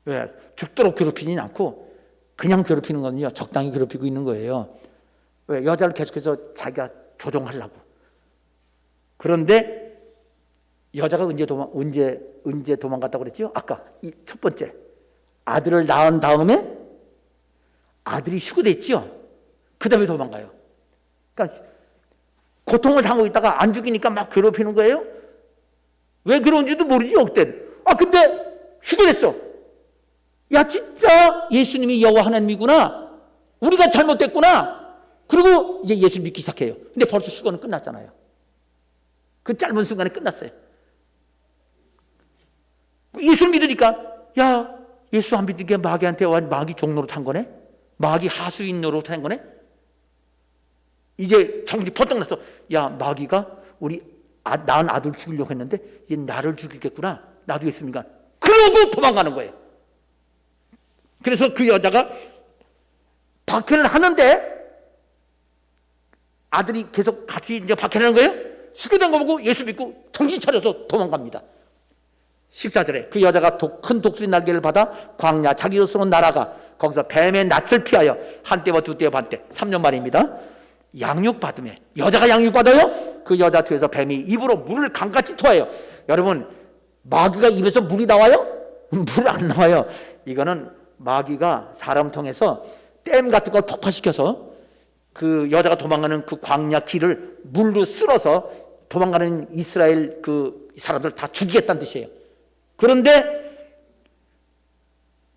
왜? 죽도록 괴롭히지는 않고 그냥 괴롭히는 거는요. 적당히 괴롭히고 있는 거예요. 왜? 여자를 계속해서 자기가 조종하려고. 그런데 여자가 언제 도망갔다고 그랬죠? 아까 이 첫 번째 아들을 낳은 다음에 아들이 휴거됐죠. 그 다음에 도망가요. 그러니까 고통을 당하고 있다가 안 죽이니까 막 괴롭히는 거예요. 왜 그런지도 모르지 그땐. 근데 휴거됐어. 야, 진짜 예수님이 여호와 하나님이구나. 우리가 잘못됐구나. 그리고 이제 예수 믿기 시작해요. 근데 벌써 휴거는 끝났잖아요. 그 짧은 순간에 끝났어요. 예수를 믿으니까, 야, 예수 안 믿으니까 마귀한테 마귀 종로로 탄 거네? 마귀 하수인으로 탄 거네? 이제 정신이 번쩍 났어. 야, 마귀가 우리 낳은 아들 죽이려고 했는데 얘 나를 죽이겠구나. 나도 예수님과. 그러고 도망가는 거예요. 그래서 그 여자가 박해를 하는데 아들이 계속 같이 이제 박해를 하는 거예요. 휴게된 거 보고 예수 믿고 정신 차려서 도망갑니다. 14절에 그 여자가 큰 독수리 날개를 받아 광야 자기 곳으로 날아가 거기서 뱀의 낯을 피하여 한때와 두때와 반때 3년 만입니다. 양육받으며 여자가 양육받아요. 그 여자 뒤에서 뱀이 입으로 물을 강같이 토해요. 여러분, 마귀가 입에서 물이 나와요? 물 안 나와요. 이거는 마귀가 사람 통해서 댐 같은 걸 폭파시켜서 그 여자가 도망가는 그 광야 길을 물로 쓸어서 도망가는 이스라엘 그 사람들 다 죽이겠다는 뜻이에요. 그런데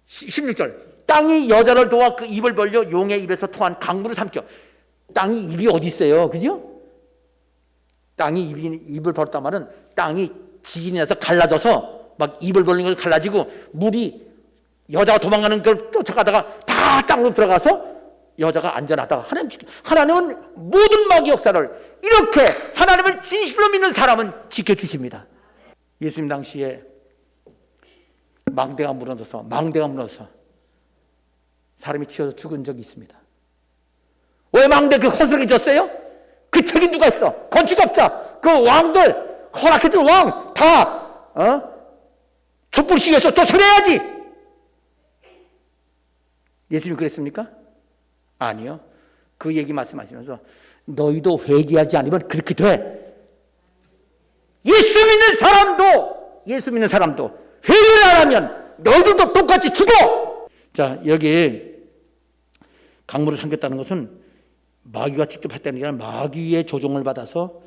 16절 땅이 여자를 도와 그 입을 벌려 용의 입에서 토한 강물을 삼켜. 땅이 입이 어디 있어요, 그죠? 땅이 입을 벌었단 말은 땅이 지진이 나서 갈라져서 막 입을 벌리는 걸 갈라지고 물이 여자가 도망가는 걸 쫓아가다가 다 땅으로 들어가서 여자가 안전하다. 하나님은 모든 마귀 역사를 이렇게 하나님을 진실로 믿는 사람은 지켜주십니다. 예수님 당시에 망대가 무너져서 사람이 치여서 죽은 적이 있습니다. 왜 망대 그 허술해졌어요? 그 책임 누가 있어? 건축업자, 그 왕들, 허락해준 왕 다 촛불시계에서 또 처리해야지. 예수님이 그랬습니까? 아니요. 그 얘기 말씀하시면서 너희도 회개하지 않으면 그렇게 돼. 예수 믿는 사람도 회개를 안 하면 너희들도 똑같이 죽어. 자, 여기 강물을 삼켰다는 것은 마귀가 직접 했다는 게 아니라 마귀의 조종을 받아서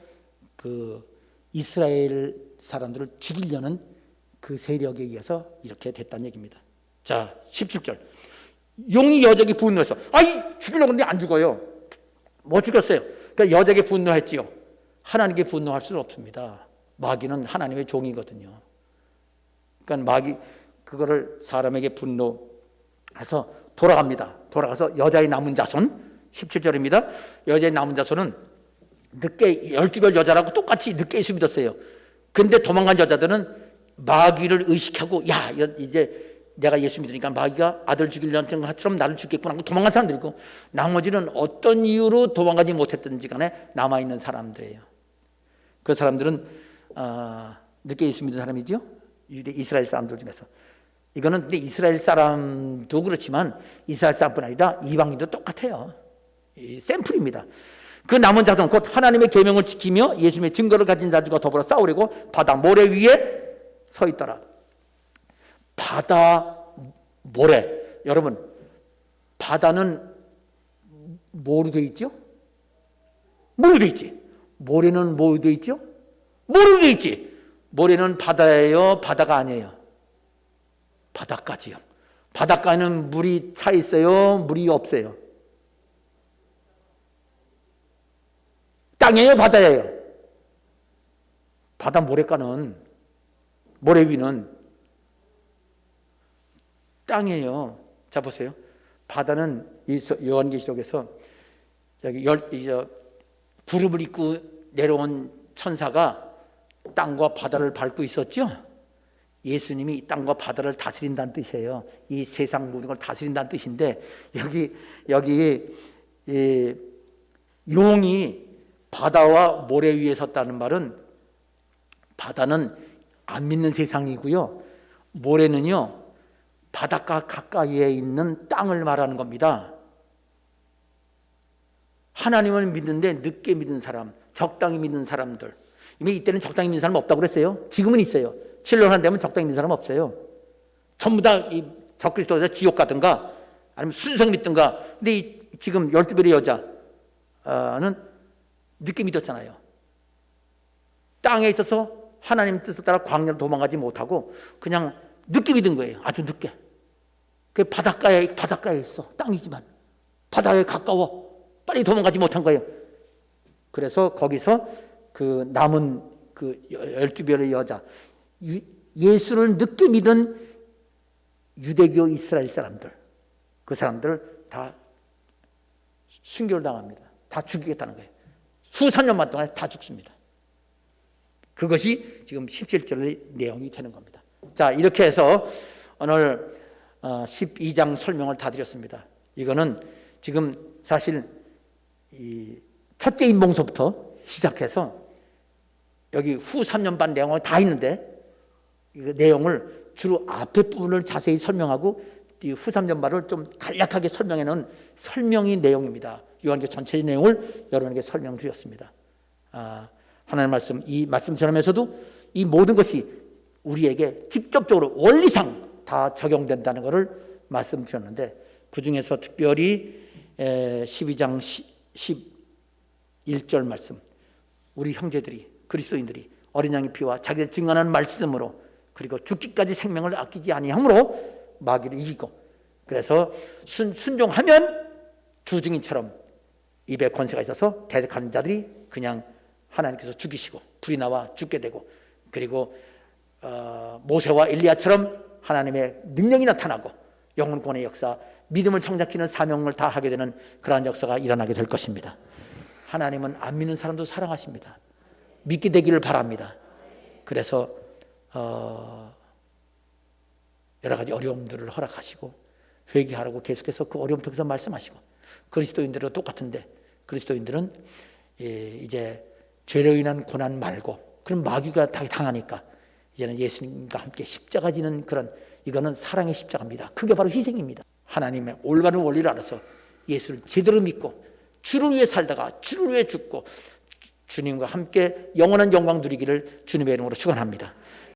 그 이스라엘 사람들을 죽이려는 그 세력에 의해서 이렇게 됐다는 얘기입니다. 자, 17절 용이 여자에게 분노해서 죽이려고 했는데 안 죽어요. 못 죽였어요. 그러니까 여자에게 분노했지요. 하나님께 분노할 수는 없습니다. 마귀는 하나님의 종이거든요. 그러니까 마귀 그거를 사람에게 분노해서 돌아갑니다. 돌아가서 여자의 남은 자손 17절입니다. 여자의 남은 자손은 늦게 12별 여자라고 똑같이 늦게 예수 믿었어요. 근데 도망간 여자들은 마귀를 의식하고 야 이제 내가 예수 믿으니까 마귀가 아들 죽이려는 것처럼 나를 죽겠구나 하고 도망간 사람들이고 나머지는 어떤 이유로 도망가지 못했든지 간에 남아있는 사람들이에요. 그 사람들은 늦게 예수 믿은 사람이죠. 이스라엘 사람들 중에서. 이거는 근데 이스라엘 사람도 그렇지만 이스라엘 사람뿐 아니라 이방인도 똑같아요. 샘플입니다. 그 남은 자손 곧 하나님의 계명을 지키며 예수님의 증거를 가진 자들과 더불어 싸우려고 바다 모래 위에 서 있더라. 바다 모래. 여러분, 바다는 뭐로 되어 있죠? 뭐로 되어 있지? 모래는 뭐로 되어 있죠? 뭐로 되어 있지? 모래는 바다예요? 바다가 아니에요? 바다까지요. 바닷가에는 물이 차 있어요? 물이 없어요? 땅이에요? 바다예요? 바다 모래가는 모래 위는 땅이에요. 자 보세요. 바다는 요한계시록에서 구름을 입고 내려온 천사가 땅과 바다를 밟고 있었죠. 예수님이 이 땅과 바다를 다스린다는 뜻이에요. 이 세상 모든 걸 다스린다는 뜻인데 여기 용이 바다와 모래 위에 섰다는 말은 바다는 안 믿는 세상이고요. 모래는요. 바닷가 가까이에 있는 땅을 말하는 겁니다. 하나님을 믿는데 늦게 믿은 사람, 적당히 믿는 사람들. 이때는 적당히 믿는 사람 없다고 그랬어요. 지금은 있어요. 7년 한 되면 적당히 믿는 사람 없어요. 전부 다 이 적그리스도자 지옥 가든가 아니면 순수하게 믿든가. 근데 지금 12별의 여자는 늦게 믿었잖아요. 땅에 있어서 하나님 뜻을 따라 광야로 도망가지 못하고 그냥 늦게 믿은 거예요. 아주 늦게. 그 바닷가에 있어. 땅이지만 바다에 가까워. 빨리 도망가지 못한 거예요. 그래서 거기서 그 남은 그 12별의 여자, 예수를 늦게 믿은 유대교 이스라엘 사람들, 그 사람들 다 순교를 당합니다. 다 죽이겠다는 거예요. 수천 년만 동안 다 죽습니다. 그것이 지금 17절의 내용이 되는 겁니다. 자, 이렇게 해서 오늘 12장 설명을 다 드렸습니다. 이거는 지금 사실 이 첫째 인봉서부터 시작해서 여기 후 3년 반 내용이 다 있는데 이 내용을 주로 앞에 부분을 자세히 설명하고 이 후 3년 반을 좀 간략하게 설명해 놓은 설명이 내용입니다. 요한계 전체의 내용을 여러분에게 설명드렸습니다. 하나님의 말씀, 이 말씀 전하면서도 이 모든 것이 우리에게 직접적으로 원리상 다 적용된다는 것을 말씀드렸는데 그 중에서 특별히 12장 11절 말씀, 우리 형제들이 그리스도인들이 어린 양의 피와 자기들 증언하는 말씀으로 그리고 죽기까지 생명을 아끼지 아니함으로 마귀를 이기고 그래서 순종하면 주증인처럼 입에 권세가 있어서 대적하는 자들이 그냥 하나님께서 죽이시고 불이 나와 죽게 되고 그리고 모세와 엘리야처럼 하나님의 능력이 나타나고 영혼권의 역사, 믿음을 청작시키는 사명을 다 하게 되는 그러한 역사가 일어나게 될 것입니다. 하나님은 안 믿는 사람도 사랑하십니다. 믿게 되기를 바랍니다. 그래서 여러 가지 어려움들을 허락하시고 회개하라고 계속해서 그 어려움 통해서 말씀하시고 그리스도인들도 똑같은데 그리스도인들은 이제 죄로 인한 고난 말고 그럼 마귀가 다 당하니까 이제는 예수님과 함께 십자가 지는 그런 이거는 사랑의 십자가입니다. 그게 바로 희생입니다. 하나님의 올바른 원리를 알아서 예수를 제대로 믿고 주를 위해 살다가 주를 위해 죽고 주님과 함께 영원한 영광 누리기를 주님의 이름으로 축원합니다.